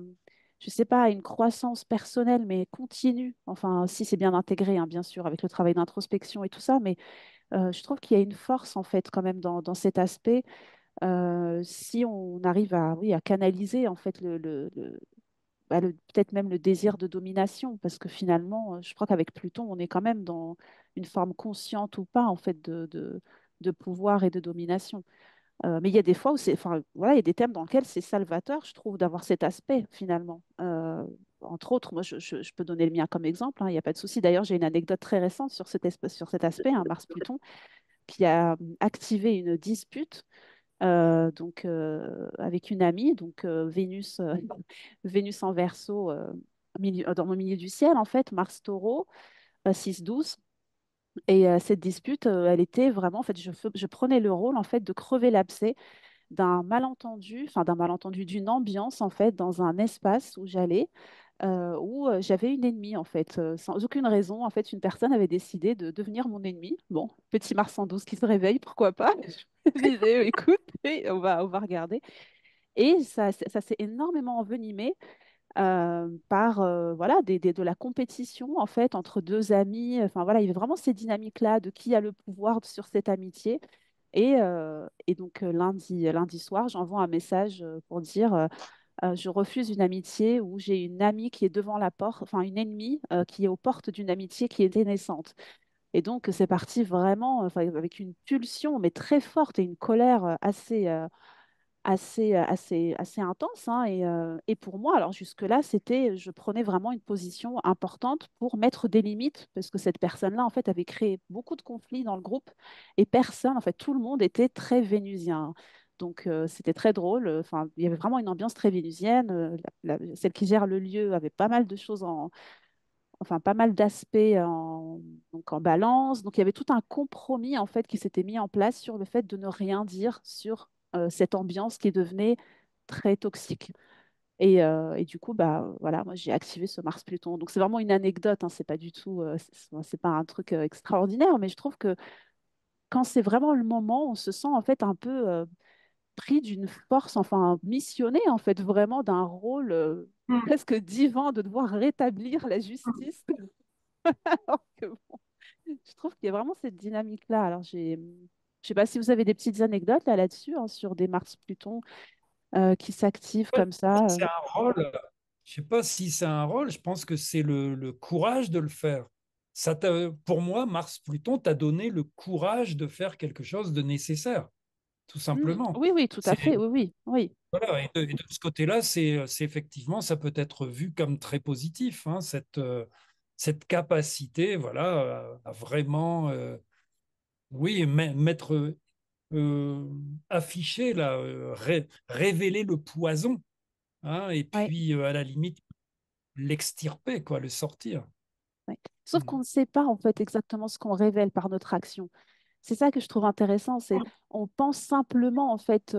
je sais pas, à une croissance personnelle, mais continue. Enfin, si c'est bien intégré, hein, bien sûr, avec le travail d'introspection et tout ça, mais je trouve qu'il y a une force, en fait, quand même, dans cet aspect. Si on arrive à, oui, à canaliser, en fait, peut-être même le désir de domination, parce que finalement, je crois qu'avec Pluton, on est quand même dans une forme consciente ou pas, en fait, de pouvoir et de domination. Mais il y a des fois où enfin, voilà, il y a des thèmes dans lesquels c'est salvateur, je trouve, d'avoir cet aspect, finalement. Entre autres, moi, je peux donner le mien comme exemple, hein, il n'y a pas de souci. D'ailleurs, j'ai une anecdote très récente sur cet aspect, hein, Mars-Pluton, qui a activé une dispute avec une amie, donc Vénus, Vénus en Verseau, dans mon milieu du ciel, en fait, Mars Taureau, 6-12. Et cette dispute, elle était vraiment, en fait, je prenais le rôle, en fait, de crever l'abcès d'un malentendu, d'une ambiance, en fait, dans un espace où j'allais, où j'avais une ennemie, en fait, sans aucune raison. En fait, une personne avait décidé de devenir mon ennemi. Bon, petit Mars en 12 qui se réveille, pourquoi pas? Je me disais, écoute, on va regarder. Et ça s'est énormément envenimé par voilà, de la compétition en fait entre deux amis. Enfin voilà, il y avait vraiment ces dynamiques-là de qui a le pouvoir sur cette amitié. Et donc lundi soir, j'envoie un message pour dire je refuse une amitié où j'ai une amie qui est devant la porte, enfin une ennemie qui est aux portes d'une amitié qui était naissante. Et donc, c'est parti vraiment enfin, avec une pulsion, mais très forte et une colère assez intense, hein. Et pour moi, alors jusque-là, je prenais vraiment une position importante pour mettre des limites, parce que cette personne-là, en fait, avait créé beaucoup de conflits dans le groupe, et personne, en fait, tout le monde était très vénusien. Donc, c'était très drôle. Enfin, il y avait vraiment une ambiance très vénusienne. Celle qui gère le lieu avait pas mal de choses enfin pas mal d'aspects donc en balance. Donc il y avait tout un compromis en fait qui s'était mis en place sur le fait de ne rien dire sur cette ambiance qui devenait très toxique. Et du coup, bah voilà, moi j'ai activé ce Mars-Pluton. Donc c'est vraiment une anecdote, hein, c'est pas du tout, c'est pas un truc extraordinaire, mais je trouve que quand c'est vraiment le moment, on se sent en fait un peu pris d'une force, enfin missionné en fait vraiment d'un rôle presque divin de devoir rétablir la justice. Alors que bon, je trouve qu'il y a vraiment cette dynamique-là. Alors, je sais pas si vous avez des petites anecdotes là-dessus, hein, sur des Mars-Pluton qui s'activent Ouais, comme ça. c'est un rôle. Je sais pas si c'est un rôle. Je pense que c'est le courage de le faire. Pour moi, Mars-Pluton t'a donné le courage de faire quelque chose de nécessaire, tout simplement. Oui, oui, tout à C'est fait. Oui, oui, oui. voilà. Et de ce côté-là, c'est effectivement, ça peut être vu comme très positif, hein, cette capacité, voilà, à vraiment, oui, mettre, afficher là, révéler le poison, hein, et Ouais, puis à la limite l'extirper, quoi, le sortir. ouais. Sauf qu'on ne sait pas en fait exactement ce qu'on révèle par notre action. C'est ça que je trouve intéressant, c'est on pense simplement en fait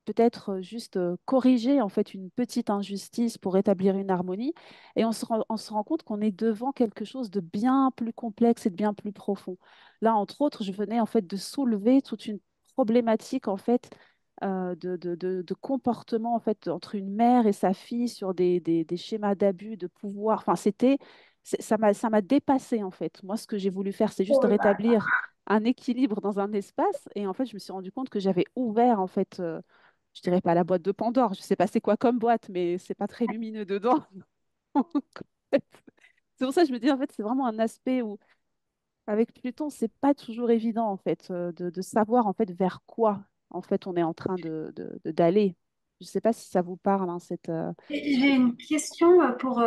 peut-être juste corriger en fait une petite injustice pour établir une harmonie, et on se rend compte qu'on est devant quelque chose de bien plus complexe et de bien plus profond. Là, entre autres, je venais en fait de soulever toute une problématique en fait de comportement en fait entre une mère et sa fille sur des schémas d'abus de pouvoir. Enfin, ça m'a dépassé en fait. Moi, ce que j'ai voulu faire, c'est juste Oh là là. rétablir un équilibre dans un espace, et en fait, je me suis rendu compte que j'avais ouvert en fait je dirais pas la boîte de Pandore, je sais pas c'est quoi comme boîte, mais c'est pas très lumineux dedans. C'est pour ça que je me dis, en fait, c'est vraiment un aspect où, avec Pluton, c'est pas toujours évident, en fait, de savoir, en fait, vers quoi, en fait, on est en train d'aller. Je sais pas si ça vous parle, hein, J'ai une question pour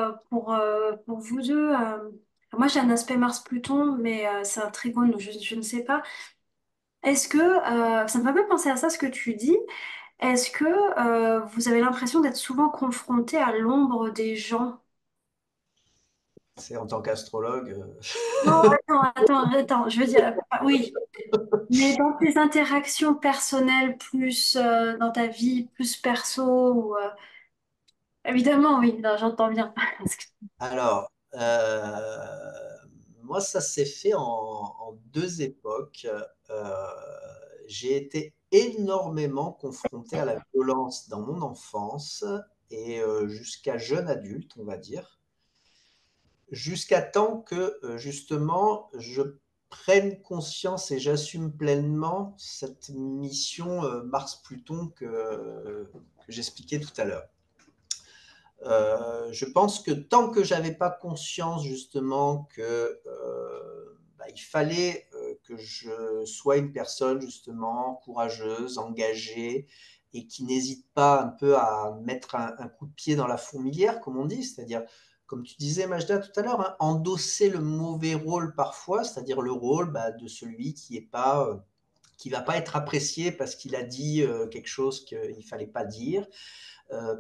vous deux. Moi, j'ai un aspect Mars-Pluton, mais c'est un trigone, donc je ne sais pas. Est-ce que, ça me fait un peu penser à ça, ce que tu dis. Est-ce que vous avez l'impression d'être souvent confronté à l'ombre des gens? C'est en tant qu'astrologue. Non, attends, je veux dire, oui, mais dans tes interactions personnelles, plus dans ta vie, plus perso, évidemment, oui, non, j'entends bien. Alors, moi, ça s'est fait en deux époques. Euh, j'ai été énormément confronté à la violence dans mon enfance et jusqu'à jeune adulte, on va dire, jusqu'à temps que justement je prenne conscience et j'assume pleinement cette mission Mars-Pluton que j'expliquais tout à l'heure. Je pense que tant que j'avais pas conscience justement que il fallait que je sois une personne justement courageuse, engagée et qui n'hésite pas un peu à mettre un coup de pied dans la fourmilière, comme on dit, c'est-à-dire, comme tu disais Majda tout à l'heure, hein, endosser le mauvais rôle parfois, c'est-à-dire le rôle de celui qui est pas qui va pas être apprécié parce qu'il a dit quelque chose qu'il fallait pas dire,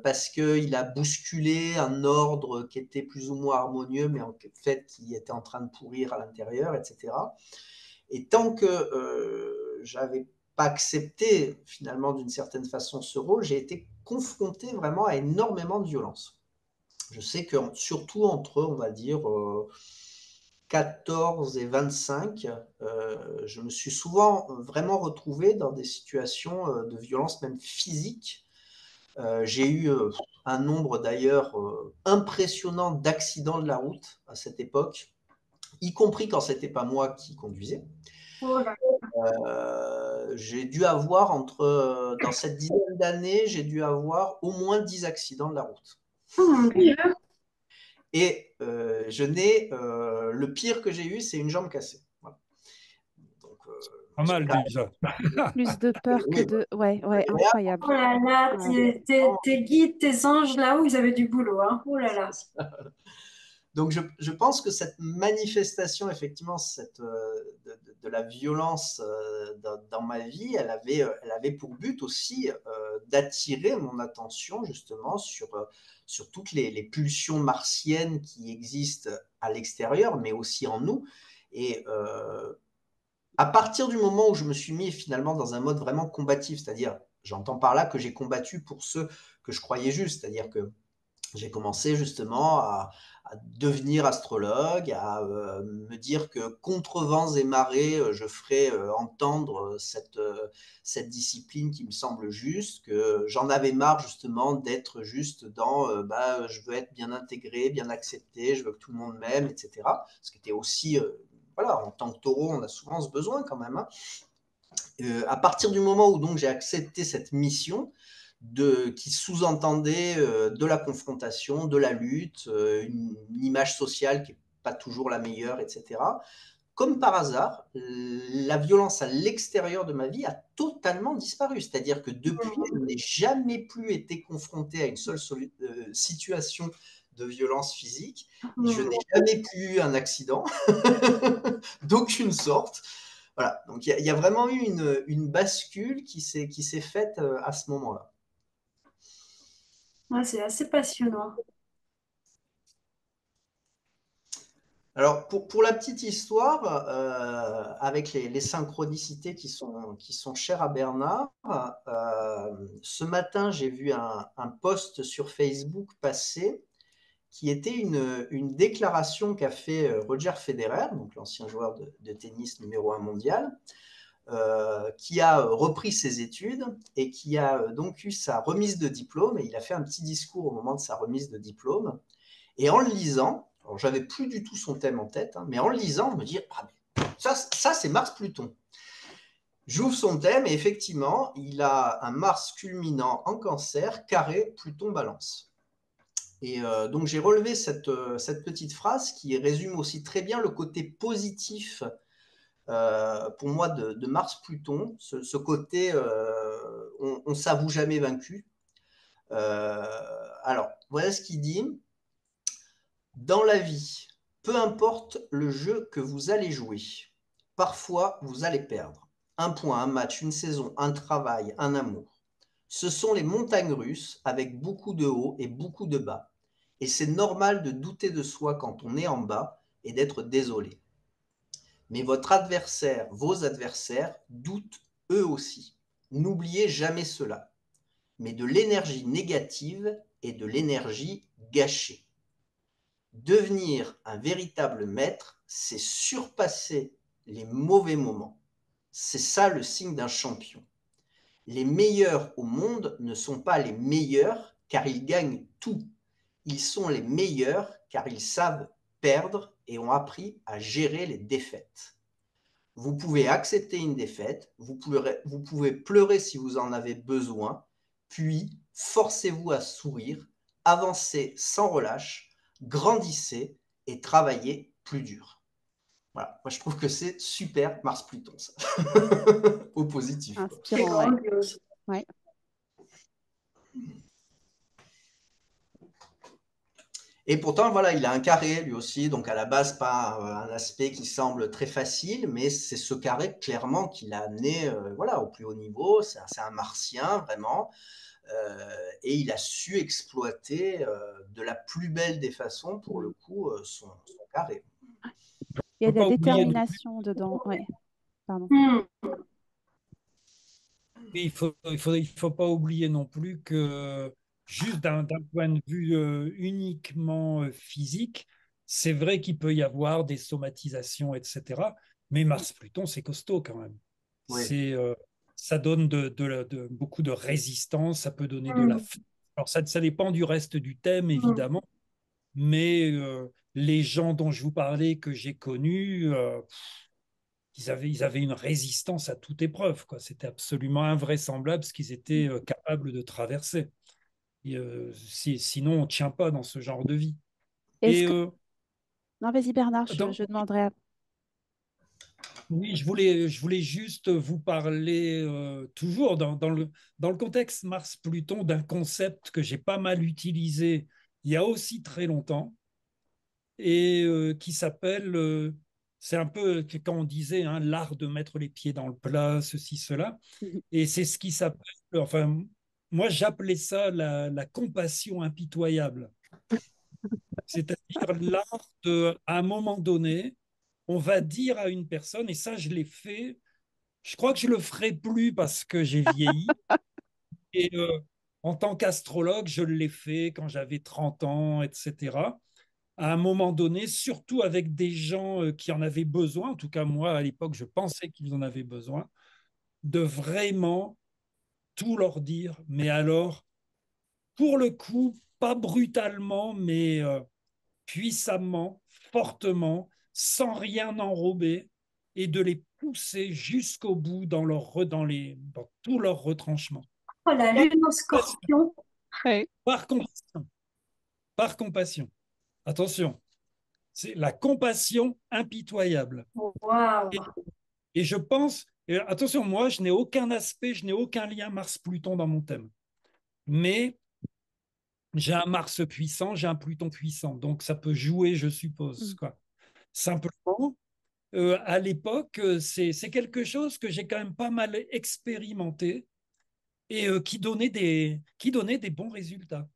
parce qu'il a bousculé un ordre qui était plus ou moins harmonieux, mais en fait qui était en train de pourrir à l'intérieur, etc. Et tant que j'avais pas accepté finalement d'une certaine façon ce rôle, j'ai été confronté vraiment à énormément de violence. Je sais que surtout entre, on va dire, 14 et 25, je me suis souvent vraiment retrouvé dans des situations de violence même physique. J'ai eu un nombre d'ailleurs impressionnant d'accidents de la route à cette époque, y compris quand c'était pas moi qui conduisais. Oh là. J'ai dû avoir dans cette dizaine d'années, j'ai dû avoir au moins 10 accidents de la route. Oh mon Dieu. Et le pire que j'ai eu, c'est une jambe cassée. Voilà. Donc, Pas mal déjà. Plus de peur que oui, de... Ouais, ouais, incroyable. Oh là là, Ouais. tes guides, tes anges là-haut, ils avaient du boulot, hein. Oh là là. donc je pense que cette manifestation, effectivement, de la violence dans ma vie, elle avait pour but aussi d'attirer mon attention justement sur toutes les pulsions martiennes qui existent à l'extérieur, mais aussi en nous. Et à partir du moment où je me suis mis finalement dans un mode vraiment combatif, c'est-à-dire, j'entends par là que j'ai combattu pour ceux que je croyais justes, c'est-à-dire que j'ai commencé justement à devenir astrologue, à me dire que contre vents et marées, je ferais entendre cette discipline qui me semble juste, que j'en avais marre justement d'être juste dans je veux être bien intégré, bien accepté, je veux que tout le monde m'aime, etc. Ce qui était aussi, voilà, en tant que taureau, on a souvent ce besoin quand même. Hein. À partir du moment où donc j'ai accepté cette mission, qui sous-entendait de la confrontation, de la lutte, une image sociale qui n'est pas toujours la meilleure, etc. Comme par hasard, la violence à l'extérieur de ma vie a totalement disparu. C'est-à-dire que depuis, je n'ai jamais plus été confronté à une seule situation de violence physique. Et je n'ai jamais plus eu un accident d'aucune sorte. Voilà, donc il y a vraiment eu une bascule qui s'est faite à ce moment-là. Ouais, c'est assez passionnant. Alors, pour la petite histoire, avec les synchronicités qui sont chères à Bernard, ce matin, j'ai vu un post sur Facebook passer qui était une déclaration qu'a fait Roger Federer, donc l'ancien joueur de tennis numéro 1 mondial, qui a repris ses études et qui a donc eu sa remise de diplôme. Et il a fait un petit discours au moment de sa remise de diplôme. Et en le lisant, alors j'avais plus du tout son thème en tête, hein, mais en le lisant, je me dis, ah, ça c'est Mars-Pluton. J'ouvre son thème et effectivement, il a un Mars culminant en Cancer, carré Pluton-Balance. Et donc j'ai relevé cette petite phrase qui résume aussi très bien le côté positif pour moi de Mars-Pluton, ce côté on ne s'avoue jamais vaincu. Alors, voilà ce qu'il dit. Dans la vie, peu importe le jeu que vous allez jouer, parfois vous allez perdre. Un point, un match, une saison, un travail, un amour. Ce sont les montagnes russes avec beaucoup de hauts et beaucoup de bas. Et c'est normal de douter de soi quand on est en bas et d'être désolé. Mais votre adversaire, vos adversaires, doutent eux aussi. N'oubliez jamais cela. Mais de l'énergie négative et de l'énergie gâchée. Devenir un véritable maître, c'est surpasser les mauvais moments. C'est ça le signe d'un champion. Les meilleurs au monde ne sont pas les meilleurs car ils gagnent tout. Ils sont les meilleurs car ils savent perdre et ont appris à gérer les défaites. Vous pouvez accepter une défaite, vous pouvez pleurer si vous en avez besoin, puis forcez-vous à sourire, avancez sans relâche, grandissez et travaillez plus dur. Voilà, moi je trouve que c'est super Mars-Pluton, ça. Au positif. Quoi. C'est Inspirant, ouais. grandiose. Ouais. Et pourtant, voilà, il a un carré lui aussi, donc à la base, pas un aspect qui semble très facile, mais c'est ce carré clairement qui l'a amené voilà, au plus haut niveau. C'est un martien, vraiment. Et il a su exploiter de la plus belle des façons, pour le coup, son carré. Il y a Faut de la pas oublier non plus, détermination dedans. Ouais, pardon. il faut pas oublier non plus que juste d'un point de vue uniquement physique, c'est vrai qu'il peut y avoir des somatisations, etc. Mais Mars-Pluton, c'est costaud quand même. Oui. C'est, ça donne beaucoup de résistance, ça peut donner de la... Alors ça dépend du reste du thème, évidemment, mais les gens dont je vous parlais, que j'ai connus, ils avaient une résistance à toute épreuve, quoi. C'était absolument invraisemblable ce qu'ils étaient capables de traverser. Et, sinon, on ne tient pas dans ce genre de vie. Est-ce Et que... Non, vas-y Bernard, dans- je demanderai à... oui, je voulais juste vous parler, toujours dans le contexte Mars-Pluton, d'un concept que j'ai pas mal utilisé il y a aussi très longtemps, et qui s'appelle, c'est un peu quand on disait, hein, l'art de mettre les pieds dans le plat, ceci, cela, et c'est ce qui s'appelle, enfin, moi j'appelais ça la compassion impitoyable, c'est-à-dire l'art de, à un moment donné, on va dire à une personne, et ça je l'ai fait, je crois que je le ferai plus parce que j'ai vieilli, et en tant qu'astrologue, je l'ai fait quand j'avais 30 ans, etc. À un moment donné, surtout avec des gens qui en avaient besoin, en tout cas moi à l'époque je pensais qu'ils en avaient besoin, de vraiment tout leur dire, mais alors pour le coup, pas brutalement, mais puissamment, fortement, sans rien enrober, et de les pousser jusqu'au bout dans tous leurs retranchements. Oh, la Par lune en compassion, scorpion. Ouais. par compassion, par compassion. Attention, c'est la compassion impitoyable. Waouh. Et, et je pense, et attention, moi, je n'ai aucun aspect, je n'ai aucun lien Mars-Pluton dans mon thème. Mais j'ai un Mars puissant, j'ai un Pluton puissant. Donc ça peut jouer, je suppose, Mm. quoi. Simplement, à l'époque, c'est quelque chose que j'ai quand même pas mal expérimenté, et qui donnait des bons résultats.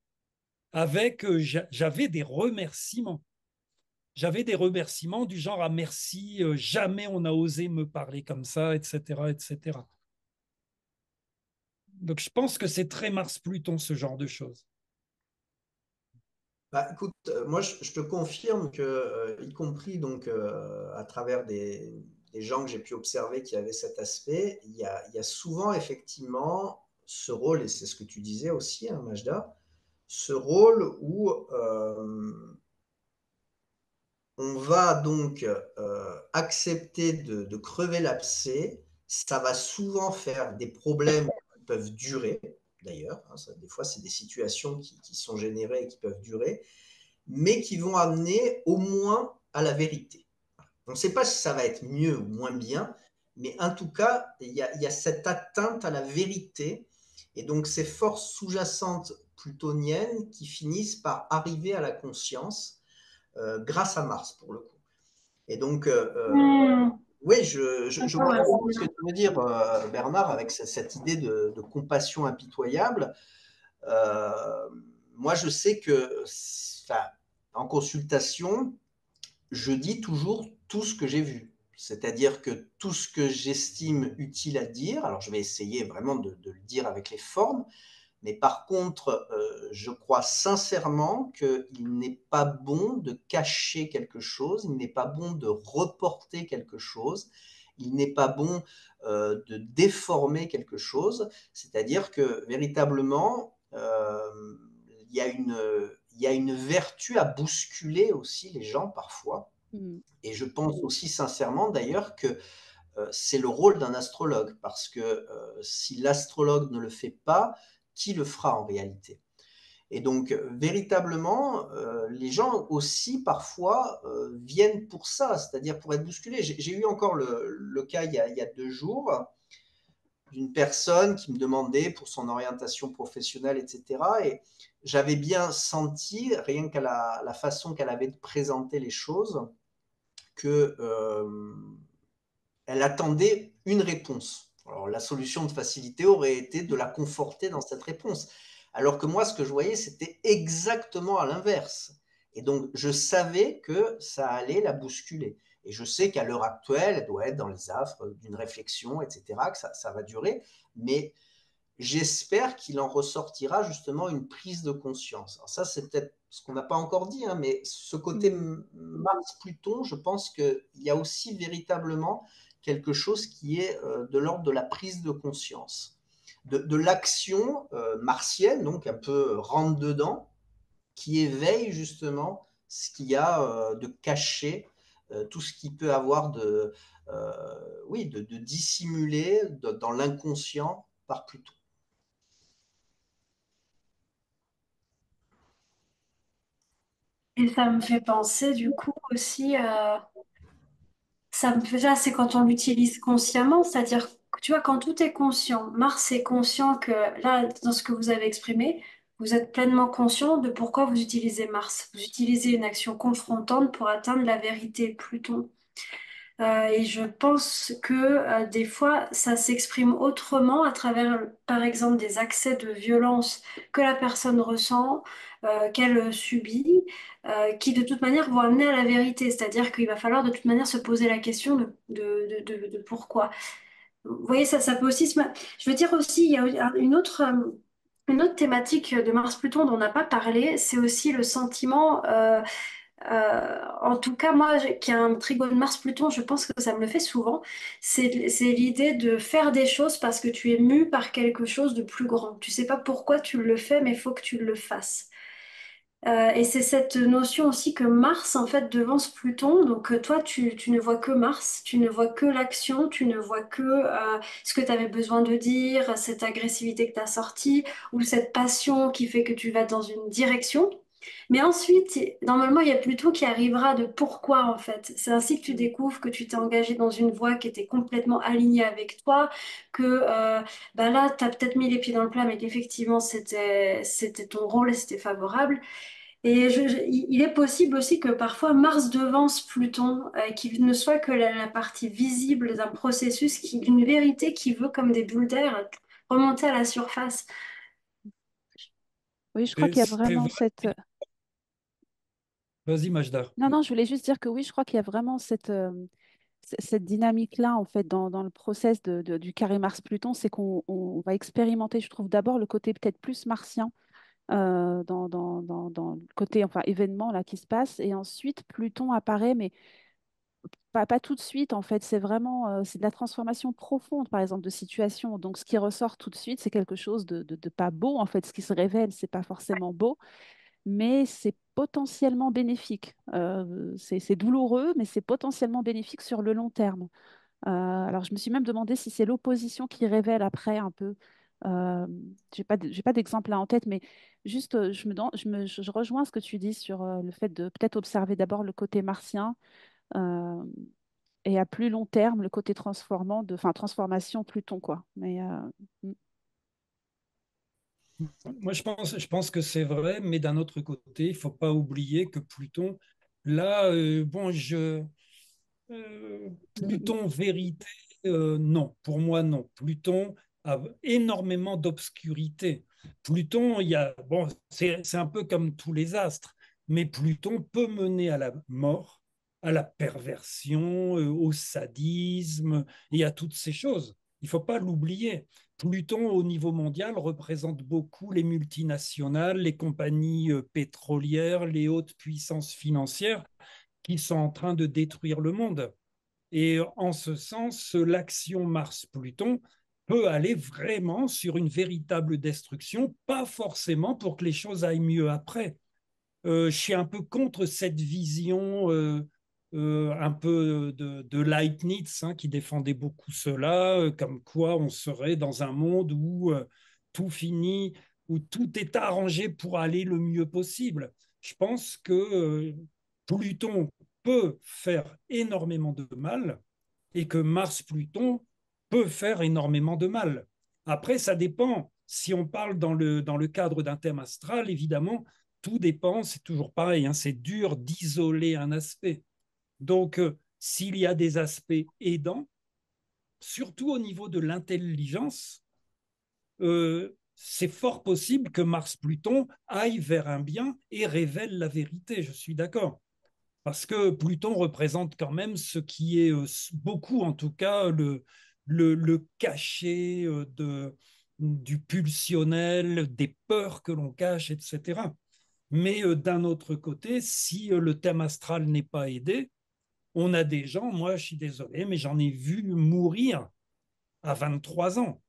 Avec, j'avais des remerciements. J'avais des remerciements du genre, ah merci, jamais on a osé me parler comme ça, etc., etc. Donc je pense que c'est très Mars-Pluton, ce genre de choses. Bah, écoute, moi je te confirme que, y compris donc à travers des gens que j'ai pu observer qui avaient cet aspect, il y a souvent effectivement ce rôle, et c'est ce que tu disais aussi, hein, Majda, ce rôle où on va donc accepter de crever l'abcès. Ça va souvent faire des problèmes qui peuvent durer, d'ailleurs, hein, des fois c'est des situations qui sont générées et qui peuvent durer, mais qui vont amener au moins à la vérité. On ne sait pas si ça va être mieux ou moins bien, mais en tout cas, il y a cette atteinte à la vérité, et donc ces forces sous-jacentes plutoniennes qui finissent par arriver à la conscience grâce à Mars, pour le coup. Et donc, Hmm. oui, je Ah vois ouais, très bien c'est ce bien. que tu veux dire, Bernard, avec cette idée de compassion impitoyable. Euh, Moi, je sais que, enfin, en consultation, je dis toujours tout ce que j'ai vu. C'est-à-dire que tout ce que j'estime utile à dire, alors je vais essayer vraiment de le dire avec les formes, mais par contre, je crois sincèrement qu'il n'est pas bon de cacher quelque chose, il n'est pas bon de reporter quelque chose, il n'est pas bon de déformer quelque chose. C'est-à-dire que véritablement, il y a une vertu à bousculer aussi les gens parfois. Mm. Et je pense aussi sincèrement d'ailleurs que c'est le rôle d'un astrologue, parce que si l'astrologue ne le fait pas, qui le fera en réalité? Et donc, véritablement, les gens aussi, parfois, viennent pour ça, c'est-à-dire pour être bousculés. J'ai eu encore le cas il y a 2 jours d'une personne qui me demandait pour son orientation professionnelle, etc. Et j'avais bien senti, rien qu'à la façon qu'elle avait de présenter les choses, que elle attendait une réponse. Alors la solution de facilité aurait été de la conforter dans cette réponse. Alors que moi, ce que je voyais, c'était exactement à l'inverse. Et donc, je savais que ça allait la bousculer. Et je sais qu'à l'heure actuelle, elle doit être dans les affres d'une réflexion, etc., que ça va durer. Mais j'espère qu'il en ressortira justement une prise de conscience. Alors ça, c'est peut-être ce qu'on n'a pas encore dit, hein, mais ce côté Mm. Mars-Pluton, je pense qu'il y a aussi véritablement quelque chose qui est de l'ordre de la prise de conscience, de l'action martienne, donc un peu rentre dedans, qui éveille justement ce qu'il y a de caché, tout ce qui peut avoir oui, de dissimuler dans l'inconscient par Pluton. Et ça me fait penser du coup aussi, ça me fait ça, c'est quand on l'utilise consciemment, c'est-à-dire, que, tu vois, quand tout est conscient, Mars est conscient que là, dans ce que vous avez exprimé, vous êtes pleinement conscient de pourquoi vous utilisez Mars. Vous utilisez une action confrontante pour atteindre la vérité, Pluton. Et je pense que des fois, ça s'exprime autrement à travers, par exemple, des accès de violence que la personne ressent, qu'elle subit, qui de toute manière vont amener à la vérité. C'est-à-dire qu'il va falloir de toute manière se poser la question de pourquoi. Vous voyez, ça peut aussi Je veux dire aussi, il y a une autre thématique de Mars-Pluton dont on n'a pas parlé, c'est aussi le sentiment. En tout cas, moi, qui ai un trigone Mars-Pluton, je pense que ça me le fait souvent. C'est l'idée de faire des choses parce que tu es mu par quelque chose de plus grand. Tu sais pas pourquoi tu le fais, mais il faut que tu le fasses. Et c'est cette notion aussi que Mars, en fait, devance Pluton. Donc, toi, tu ne vois que Mars, tu ne vois que l'action, tu ne vois que ce que tu avais besoin de dire, cette agressivité que tu as sortie, ou cette passion qui fait que tu vas dans une direction. Mais ensuite, normalement, il y a Pluton qui arrivera de pourquoi, en fait. C'est ainsi que tu découvres que tu t'es engagé dans une voie qui était complètement alignée avec toi, que bah là, tu as peut-être mis les pieds dans le plat, mais qu'effectivement, c'était ton rôle et c'était favorable. Et il est possible aussi que parfois Mars devance Pluton, qu'il ne soit que la partie visible d'un processus, d'une vérité qui veut, comme des bulles d'air, remonter à la surface. Oui, je crois qu'il y a C'est vraiment vrai. cette... Vas-y, Majda. Non, non, je voulais juste dire que oui, je crois qu'il y a vraiment cette dynamique-là, en fait, dans le process du carré Mars-Pluton, c'est qu'on va expérimenter, je trouve, d'abord le côté peut-être plus martien dans le côté enfin, événement là, qui se passe, et ensuite Pluton apparaît, mais pas tout de suite, en fait, c'est vraiment c'est de la transformation profonde, par exemple, de situation. Donc, ce qui ressort tout de suite, c'est quelque chose de pas beau, en fait, ce qui se révèle, c'est pas forcément beau, mais c'est potentiellement bénéfique. C'est douloureux, mais c'est potentiellement bénéfique sur le long terme. Alors, je me suis même demandé si c'est l'opposition qui révèle après un peu. Euh, j'ai pas d'exemple là en tête, mais juste, je rejoins ce que tu dis sur le fait de peut-être observer d'abord le côté martien euh, et à plus long terme le côté transformant, enfin transformation Pluton, quoi. Mm, Moi, je pense que c'est vrai, mais d'un autre côté, il ne faut pas oublier que Pluton, là, bon, Pluton, vérité, non, pour moi, non. Pluton a énormément d'obscurité. Pluton, bon, c'est un peu comme tous les astres, mais Pluton peut mener à la mort, à la perversion, au sadisme et à toutes ces choses. Il ne faut pas l'oublier. Pluton, au niveau mondial, représente beaucoup les multinationales, les compagnies pétrolières, les hautes puissances financières qui sont en train de détruire le monde. Et en ce sens, l'action Mars-Pluton peut aller vraiment sur une véritable destruction, pas forcément pour que les choses aillent mieux après. Je suis un peu contre cette vision un peu de Leibniz, hein, qui défendait beaucoup cela, comme quoi on serait dans un monde où tout finit, où tout est arrangé pour aller le mieux possible. Je pense que Pluton peut faire énormément de mal et que Mars-Pluton peut faire énormément de mal. Après, ça dépend. Si on parle dans le cadre d'un thème astral, évidemment, tout dépend, c'est toujours pareil, hein, c'est dur d'isoler un aspect. Donc, s'il y a des aspects aidants, surtout au niveau de l'intelligence, c'est fort possible que Mars-Pluton aille vers un bien et révèle la vérité, je suis d'accord. Parce que Pluton représente quand même ce qui est beaucoup, en tout cas, le cachet du pulsionnel, des peurs que l'on cache, etc. Mais d'un autre côté, si le thème astral n'est pas aidé, on a des gens, moi je suis désolé, mais j'en ai vu mourir à 23 ans.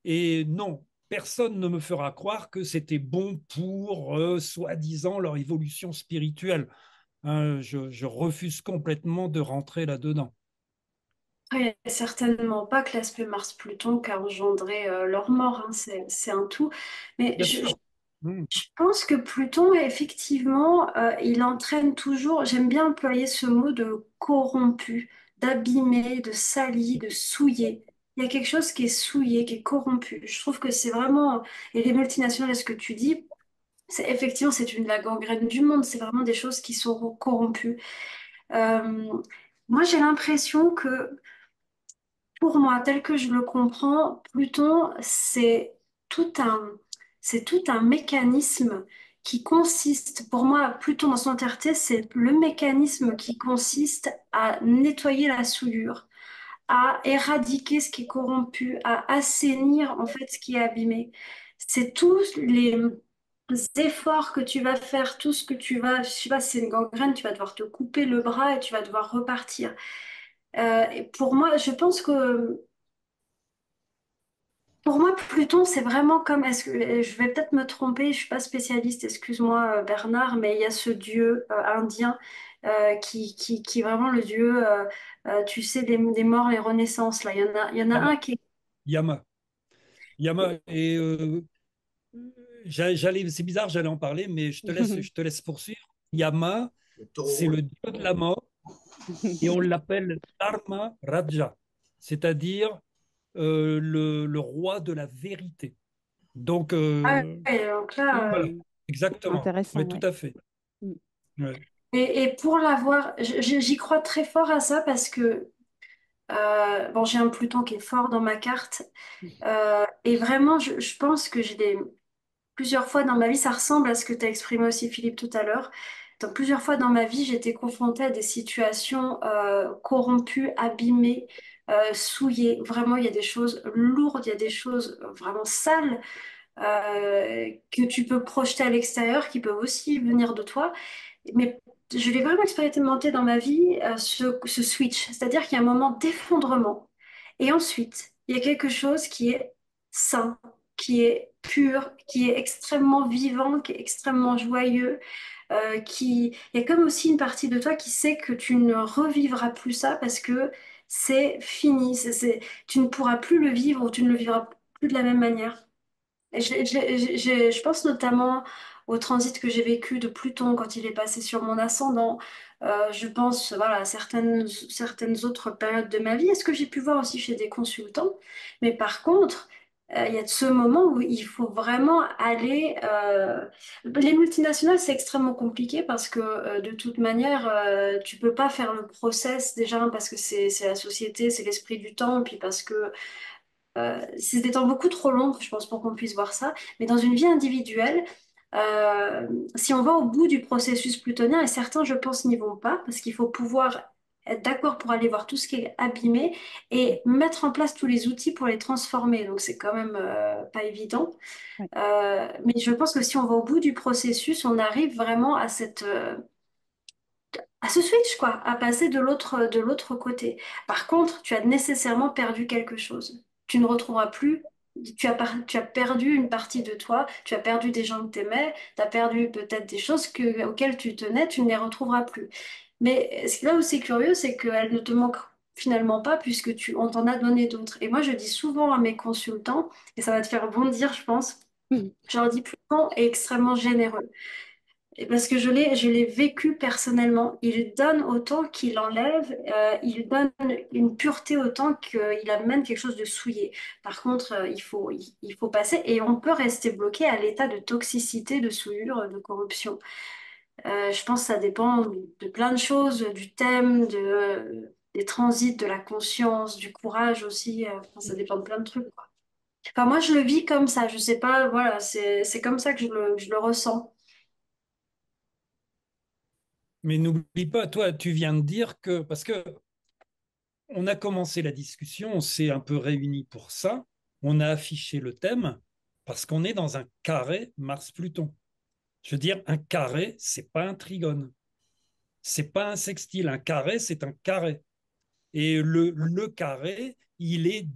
Et non, personne ne me fera croire que c'était bon pour, soi-disant, leur évolution spirituelle. Hein, je refuse complètement de rentrer là-dedans. Après, certainement pas que l'aspect Mars-Pluton qui a engendré leur mort, hein, c'est un tout. Mais Bien sûr. Mm. je pense que Pluton, effectivement, il entraîne toujours, j'aime bien employer ce mot de corrompu, d'abîmer, de sali, de souillé. Il y a quelque chose qui est souillé, qui est corrompu. Je trouve que c'est vraiment, et les multinationales, ce que tu dis, c'est effectivement, c'est une la gangrène du monde, c'est vraiment des choses qui sont corrompues. Euh, Moi, j'ai l'impression que pour moi, tel que je le comprends, Pluton, c'est tout un mécanisme qui consiste, pour moi, Pluton dans son entièreté, c'est le mécanisme qui consiste à nettoyer la souillure, à éradiquer ce qui est corrompu, à assainir en fait ce qui est abîmé. C'est tous les efforts que tu vas faire, tout ce que tu vas, je sais pas, si c'est une gangrène, tu vas devoir te couper le bras et tu vas devoir repartir. Et pour moi, je pense que pour moi, Pluton, c'est vraiment comme, est-ce que, je vais peut-être me tromper, je suis pas spécialiste, excuse-moi Bernard, mais il y a ce dieu indien qui est vraiment le dieu, tu sais, des morts, les renaissances, là. Il y en a Yama. un qui est... Yama. Yama. Et c'est bizarre, j'allais en parler, mais je te laisse poursuivre. Yama, Le taureau c'est rouge. le dieu de la mort et on l'appelle Dharma Raja, c'est-à-dire le roi de la vérité. Donc, Ah, ouais, donc là, voilà, Hmm, exactement. intéressant, Oui, tout ouais. à fait. Hmm. Ouais. et pour l'avoir, j'y crois très fort à ça parce que, bon, j'ai un Pluton qui est fort dans ma carte, et vraiment, je pense que j'ai des plusieurs fois dans ma vie, ça ressemble à ce que tu as exprimé aussi, Philippe, tout à l'heure. Donc, plusieurs fois dans ma vie, j'ai été confrontée à des situations corrompues, abîmées, souillées. Vraiment, il y a des choses lourdes, il y a des choses vraiment sales que tu peux projeter à l'extérieur, qui peuvent aussi venir de toi. Mais je l'ai vraiment expérimenté dans ma vie, ce switch. C'est-à-dire qu'il y a un moment d'effondrement. Et ensuite, il y a quelque chose qui est sain, qui est pur, qui est extrêmement vivant, qui est extrêmement joyeux, il y a comme aussi une partie de toi qui sait que tu ne revivras plus ça parce que c'est fini, tu ne pourras plus le vivre ou tu ne le vivras plus de la même manière. Je pense notamment au transit que j'ai vécu de Pluton quand il est passé sur mon ascendant. Je pense voilà, à certaines autres périodes de ma vie. Est-ce que j'ai pu voir aussi chez des consultants? Mais par contre, il y a ce moment où il faut vraiment aller... Les multinationales, c'est extrêmement compliqué parce que de toute manière, tu peux pas faire le process déjà parce que c'est la société, c'est l'esprit du temps, puis parce que c'est des temps beaucoup trop longs, je pense, pour qu'on puisse voir ça. Mais dans une vie individuelle, euh, si on va au bout du processus plutonien, et certains, je pense, n'y vont pas, parce qu'il faut pouvoir être d'accord pour aller voir tout ce qui est abîmé et mettre en place tous les outils pour les transformer. Donc, c'est quand même pas évident. Ouais. Mais je pense que si on va au bout du processus, on arrive vraiment à ce switch, quoi, à passer de l'autre côté. Par contre, tu as nécessairement perdu quelque chose. Tu ne retrouveras plus, tu as perdu une partie de toi, tu as perdu des gens que tu aimais, tu as perdu peut-être des choses auxquelles tu tenais, tu ne les retrouveras plus. Mais là où c'est curieux, c'est qu'elles ne te manquent finalement pas puisque on t'en a donné d'autres. Et moi, je dis souvent à mes consultants, et ça va te faire bondir, je pense, je leur dis, Plutôt est extrêmement généreux. Et parce que je l'ai vécu personnellement. Il donne autant qu'il enlève, il donne une pureté autant qu'il amène quelque chose de souillé. Par contre, il faut passer et on peut rester bloqué à l'état de toxicité, de souillure, de corruption. Je pense que ça dépend de plein de choses, du thème, des transits, de la conscience, du courage aussi. Enfin, ça dépend de plein de trucs, quoi. Enfin, moi, je le vis comme ça. Je sais pas, voilà, c'est comme ça que je le ressens. Mais n'oublie pas, toi, tu viens de dire que, parce que on a commencé la discussion, on s'est un peu réunis pour ça, on a affiché le thème, parce qu'on est dans un carré Mars-Pluton. Je veux dire, un carré, c'est pas un trigone, c'est pas un sextile. Un carré, c'est un carré. Et le carré, il est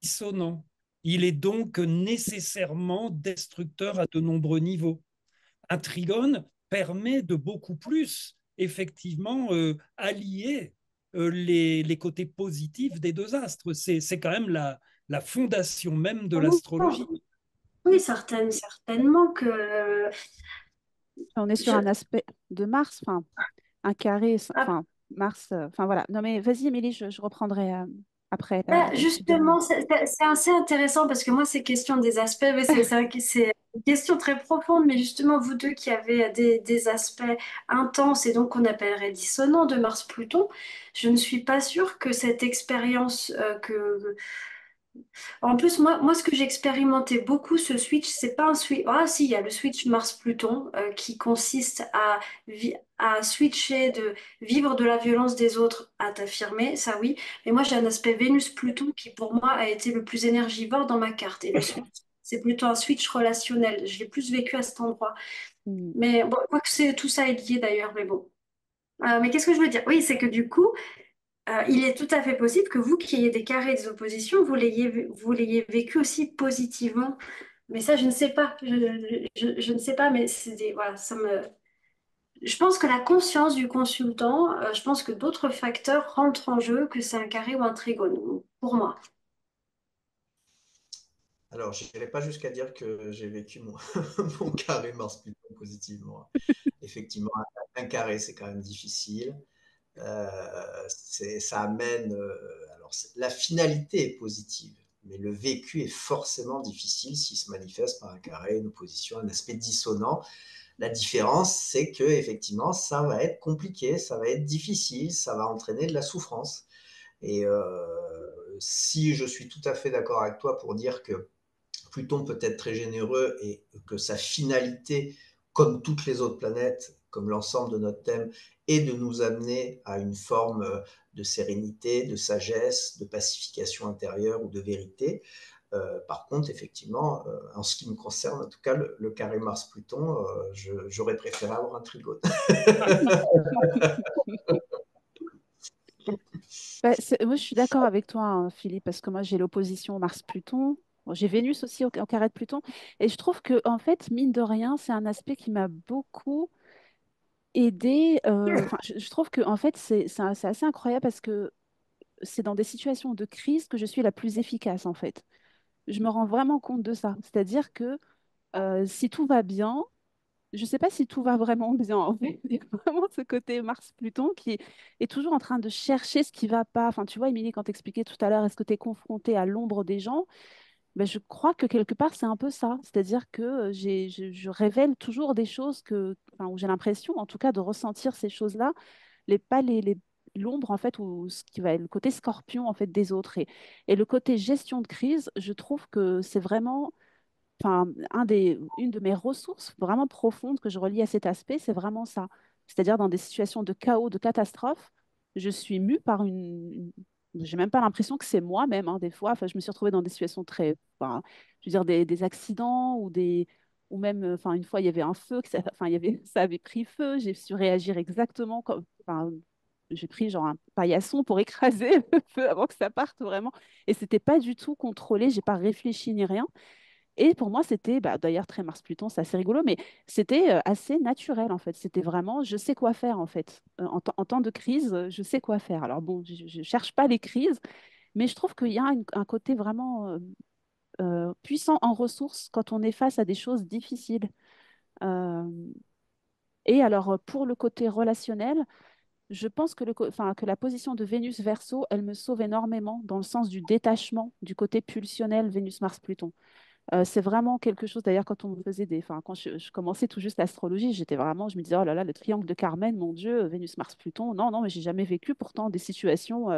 dissonant. Il est donc nécessairement destructeur à de nombreux niveaux. Un trigone permet de beaucoup plus, effectivement, allier les côtés positifs des deux astres. C'est quand même la fondation même de Ah non, l'astrologie. oui, certainement que On est sur je- un aspect de Mars, enfin, un carré, ah, enfin, Mars, enfin voilà. Non mais vas-y, Émilie, je reprendrai après le petit dernier. justement, c'est assez intéressant parce que moi, ces questions des aspects, oui, c'est vrai que c'est une question très profonde, mais justement, vous deux qui avez des aspects intenses et donc qu'on appellerait dissonants de Mars-Pluton, je ne suis pas sûre que cette expérience en plus, moi, ce que j'ai expérimenté beaucoup, ce switch, c'est pas un switch. Ah, si, il y a le switch Mars-Pluton qui consiste à switcher de vivre de la violence des autres à t'affirmer, ça oui. Mais moi, j'ai un aspect Vénus-Pluton qui, pour moi, a été le plus énergivore dans ma carte. Et le switch, c'est plutôt un switch relationnel. Je l'ai plus vécu à cet endroit. Hmm. Mais bon, quoique tout ça est lié d'ailleurs, mais bon. Mais qu'est-ce que je veux dire? Oui, c'est que du coup, il est tout à fait possible que vous qui ayez des carrés des oppositions, vous l'ayez vécu aussi positivement. Mais ça, je ne sais pas. Je ne sais pas, mais voilà, je pense que la conscience du consultant, je pense que d'autres facteurs rentrent en jeu, que c'est un carré ou un trigone, pour moi. Alors, je n'irai pas jusqu'à dire que j'ai vécu mon, mon carré Mars-Pluton positivement. Effectivement, un carré, c'est quand même difficile. Ça amène. La finalité est positive, mais le vécu est forcément difficile s'il se manifeste par un carré, une opposition, un aspect dissonant. La différence, c'est que effectivement, ça va être compliqué, ça va être difficile, ça va entraîner de la souffrance. Et si je suis tout à fait d'accord avec toi pour dire que Pluton peut être très généreux et que sa finalité, comme toutes les autres planètes, comme l'ensemble de notre thème, est de nous amener à une forme de sérénité, de sagesse, de pacification intérieure ou de vérité. Par contre, effectivement, en ce qui me concerne, en tout cas, le carré Mars-Pluton, j'aurais préféré avoir un trigone. Bah, moi, je suis d'accord avec toi, hein, Philippe, parce que moi, j'ai l'opposition Mars-Pluton. Bon, j'ai Vénus aussi au carré de Pluton. Et je trouve que, en fait, mine de rien, c'est un aspect qui m'a beaucoup aidé. Enfin, je trouve que, en fait, c'est assez incroyable parce que c'est dans des situations de crise que je suis la plus efficace, en fait. Je me rends vraiment compte de ça. C'est-à-dire que si tout va bien, je ne sais pas si tout va vraiment bien, en fait. Il y a vraiment ce côté Mars-Pluton qui est toujours en train de chercher ce qui ne va pas. Enfin, tu vois, Émilie, quand tu expliquais tout à l'heure, est-ce que tu es confrontée à l'ombre des gens? Ben, je crois que quelque part, c'est un peu ça. C'est-à-dire que je révèle toujours des choses enfin, où j'ai l'impression, en tout cas, de ressentir ces choses-là, pas l'ombre, en fait, ou ce qui va être le côté scorpion, en fait, des autres. Et le côté gestion de crise, je trouve que c'est vraiment enfin, une de mes ressources vraiment profondes que je relie à cet aspect, c'est vraiment ça. C'est-à-dire dans des situations de chaos, de catastrophe, je suis mue par j'ai même pas l'impression que c'est moi-même, hein, des fois. Enfin, je me suis retrouvée dans des situations très, enfin, je veux dire des accidents ou même, enfin, une fois il y avait un feu, enfin, ça avait pris feu. J'ai su réagir exactement comme, enfin, j'ai pris genre un paillasson pour écraser le feu avant que ça parte vraiment. Et c'était pas du tout contrôlé. J'ai pas réfléchi ni rien. Et pour moi, c'était, bah, d'ailleurs, très Mars-Pluton, c'est assez rigolo, mais c'était assez naturel, en fait. C'était vraiment, je sais quoi faire, en fait. En temps de crise, je sais quoi faire. Alors bon, je ne cherche pas les crises, mais je trouve qu'il y a un côté vraiment puissant en ressources quand on est face à des choses difficiles. Euh, et alors, pour le côté relationnel, je pense que, enfin, que la position de Vénus verso, elle me sauve énormément dans le sens du détachement du côté pulsionnel Vénus-Mars-Pluton. C'est vraiment quelque chose, d'ailleurs, quand on me faisait enfin, quand je commençais tout juste l'astrologie, je me disais, oh là là, le triangle de Carmen, mon Dieu, Vénus, Mars, Pluton. Non, non, mais j'ai jamais vécu pourtant des situations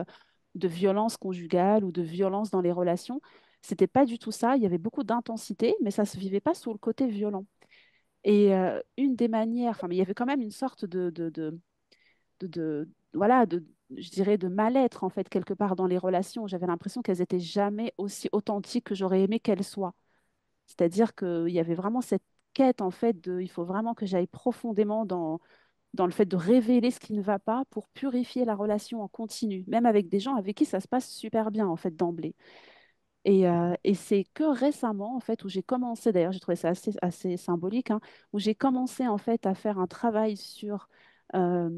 de violence conjugale ou de violence dans les relations. C'était pas du tout ça. Il y avait beaucoup d'intensité, mais ça se vivait pas sous le côté violent. Et une des manières, enfin, mais il y avait quand même une sorte voilà, je dirais, de mal-être, en fait, quelque part dans les relations. J'avais l'impression qu'elles étaient jamais aussi authentiques que j'aurais aimé qu'elles soient. C'est-à-dire qu'il y avait vraiment cette quête, en fait, il faut vraiment que j'aille profondément dans le fait de révéler ce qui ne va pas pour purifier la relation en continu, même avec des gens avec qui ça se passe super bien, en fait, d'emblée. Et c'est que récemment, en fait, où j'ai commencé, d'ailleurs, j'ai trouvé ça assez symbolique, hein, où j'ai commencé, en fait, à faire un travail sur euh,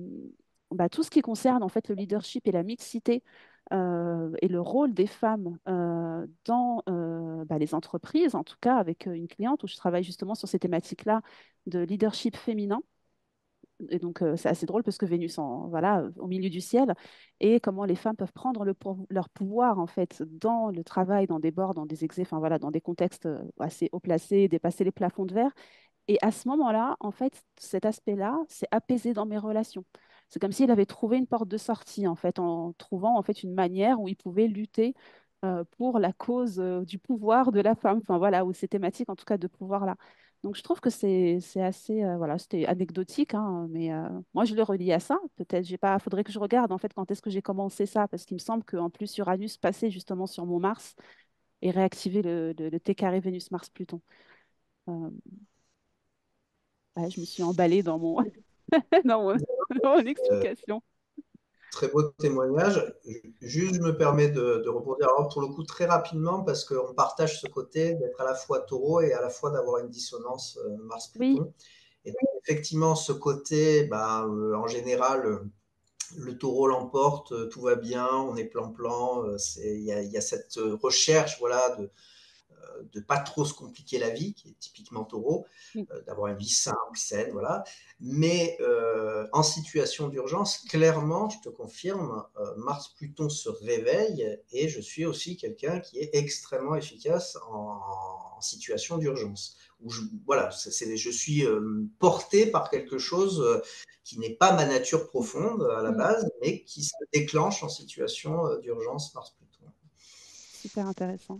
bah, tout ce qui concerne en fait le leadership et la mixité et le rôle des femmes dans bah, les entreprises, en tout cas avec une cliente où je travaille justement sur ces thématiques-là de leadership féminin. Et donc, c'est assez drôle parce que Vénus, voilà, au milieu du ciel, et comment les femmes peuvent prendre leur pouvoir, en fait, dans le travail, dans des boards, dans des exés, enfin, voilà, dans des contextes assez haut placés, dépasser les plafonds de verre. Et à ce moment-là, en fait, cet aspect-là, c'est apaisé dans mes relations. C'est comme s'il avait trouvé une porte de sortie, en fait, en trouvant, en fait, une manière où il pouvait lutter pour la cause du pouvoir de la femme, enfin, voilà, ou ces thématiques, en tout cas, de pouvoir-là. Donc, je trouve que c'est assez, voilà, c'était anecdotique, hein, mais moi, je le relie à ça. Peut-être, j'ai pas, faudrait que je regarde, en fait, quand est-ce que j'ai commencé ça, parce qu'il me semble qu'en plus, Uranus passait justement sur mon Mars et réactivait le T carré Vénus-Mars-Pluton. Euh, ouais, je me suis emballée dans mon, dans mon, dans mon explication. Très beau témoignage. Juste, je me permets de rebondir alors pour le coup très rapidement parce qu'on partage ce côté d'être à la fois taureau et à la fois d'avoir une dissonance Oui, Mars-Pluton. Et donc, effectivement, ce côté, en général, le taureau l'emporte, tout va bien, on est plan-plan. Il y a cette recherche voilà, de pas trop se compliquer la vie, qui est typiquement taureau, mm, d'avoir une vie simple, saine, voilà. Mais en situation d'urgence, clairement, je te confirme, Mars-Pluton se réveille et je suis aussi quelqu'un qui est extrêmement efficace en situation d'urgence. Où voilà, je suis porté par quelque chose qui n'est pas ma nature profonde à la mm, base, mais qui se déclenche en situation d'urgence Mars-Pluton. super intéressant.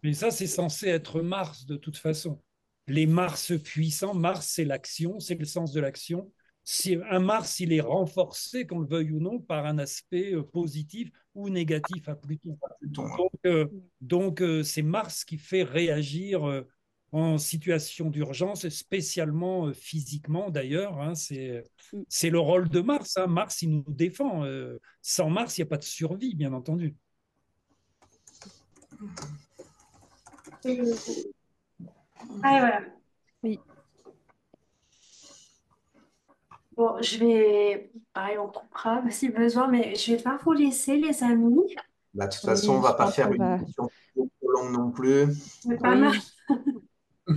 Mais ça, c'est censé être Mars de toute façon. Les Mars puissants, Mars, c'est l'action, c'est le sens de l'action. Si un Mars, il est renforcé, qu'on le veuille ou non, par un aspect positif ou négatif à Pluton. Pluton, hein. Donc, c'est Mars qui fait réagir en situation d'urgence, spécialement physiquement d'ailleurs. Hein, Mm. c'est le rôle de Mars. Hein. Mars, il nous défend. Sans Mars, il n'y a pas de survie, bien entendu. Ah, voilà. Oui, Bon, je vais, pareil, on coupera si besoin, mais je vais pas vous laisser, les amis. Bah, de toute façon, on oui, va je pas pense faire qu'on une va. émission trop longue non plus. Mais pas mal. Oui,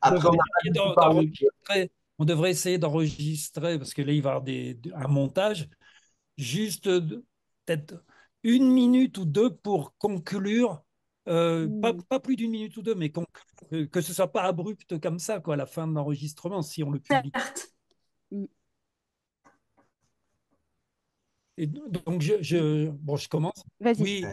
Après, on n'a pas Essayer du tout parlé. on devrait essayer d'enregistrer, parce que là, il va y avoir un montage, juste peut-être 1 minute ou deux pour conclure, mm, pas plus d'1 minute ou deux, mais conclure, que ce soit pas abrupt comme ça, quoi, à la fin de l'enregistrement, si on le publie. Certes. mm, Et donc, bon, je commence. vas-y. Oui,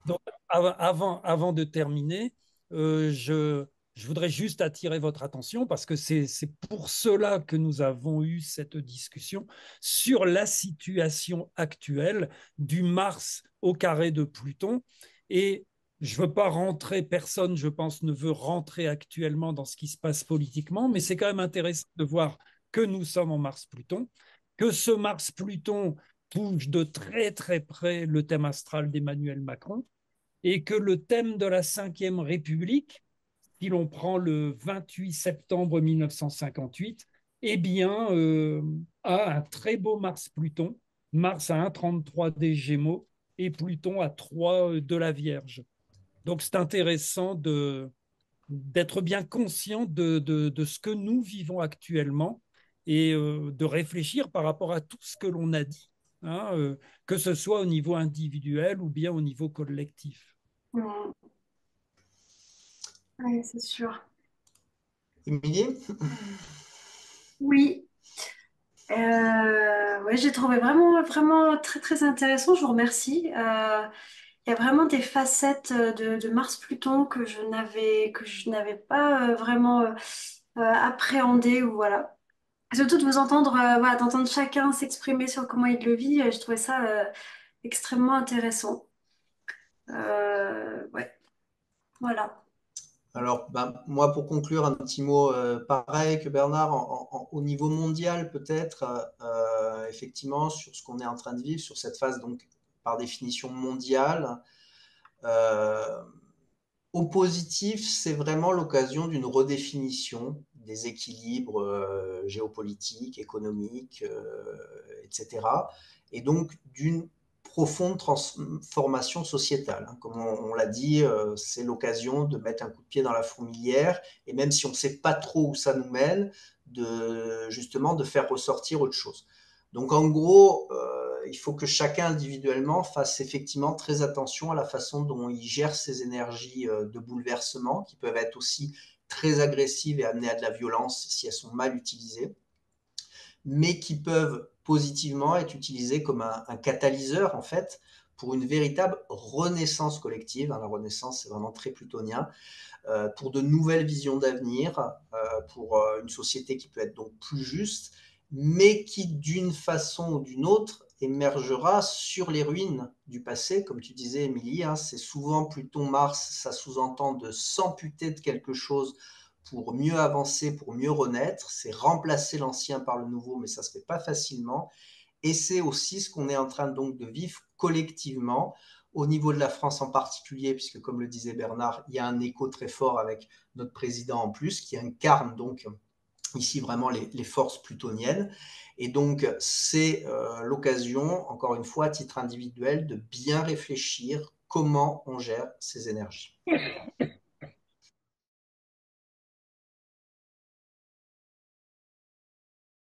donc avant de terminer, je voudrais juste attirer votre attention parce que c'est pour cela que nous avons eu cette discussion sur la situation actuelle du Mars au carré de Pluton. Et je ne veux pas rentrer, personne, je pense, ne veut rentrer actuellement dans ce qui se passe politiquement, mais c'est quand même intéressant de voir que nous sommes en Mars-Pluton, que ce Mars-Pluton touche de très très près le thème astral d'Emmanuel Macron et que le thème de la Ve République, si l'on prend le 28 septembre 1958, eh bien, a un très beau Mars-Pluton, Mars à 1,33 des Gémeaux et Pluton à 3 de la Vierge. Donc c'est intéressant d'être bien conscient de ce que nous vivons actuellement et de réfléchir par rapport à tout ce que l'on a dit, hein, que ce soit au niveau individuel ou bien au niveau collectif. Mm. Ouais, c'est sûr. Émilie? Oui. Ouais, j'ai trouvé vraiment, vraiment très, très intéressant. Je vous remercie. Il y a vraiment des facettes de Mars-Pluton que je n'avais pas vraiment appréhendées ou voilà. Surtout de vous entendre, voilà, d'entendre chacun s'exprimer sur comment il le vit, je trouvais ça extrêmement intéressant. Ouais, voilà. Alors, moi, pour conclure, un petit mot pareil que Bernard, au niveau mondial peut-être, effectivement, sur ce qu'on est en train de vivre, sur cette phase, donc, par définition mondiale. Euh, Au positif, c'est vraiment l'occasion d'une redéfinition des équilibres géopolitiques, économiques, etc. Et donc d'une profonde transformation sociétale. Comme on l'a dit, c'est l'occasion de mettre un coup de pied dans la fourmilière, et même si on ne sait pas trop où ça nous mène, justement de faire ressortir autre chose. Donc en gros, il faut que chacun individuellement fasse effectivement très attention à la façon dont il gère ses énergies de bouleversement, qui peuvent être aussi très agressives et amener à de la violence si elles sont mal utilisées, mais qui peuvent positivement être utilisées comme un catalyseur en fait pour une véritable renaissance collective. La renaissance, c'est vraiment très plutonien, pour de nouvelles visions d'avenir, pour une société qui peut être donc plus juste, mais qui d'une façon ou d'une autre émergera sur les ruines du passé. Comme tu disais, Émilie, hein, c'est souvent Pluton-Mars, ça sous-entend de s'amputer de quelque chose pour mieux avancer, pour mieux renaître. C'est remplacer l'ancien par le nouveau, mais ça ne se fait pas facilement. Et c'est aussi ce qu'on est en train donc de vivre collectivement, au niveau de la France en particulier, puisque comme le disait Bernard, il y a un écho très fort avec notre président en plus, qui incarne donc ici vraiment les forces plutoniennes. Et donc c'est l'occasion, encore une fois, à titre individuel, de bien réfléchir comment on gère ces énergies.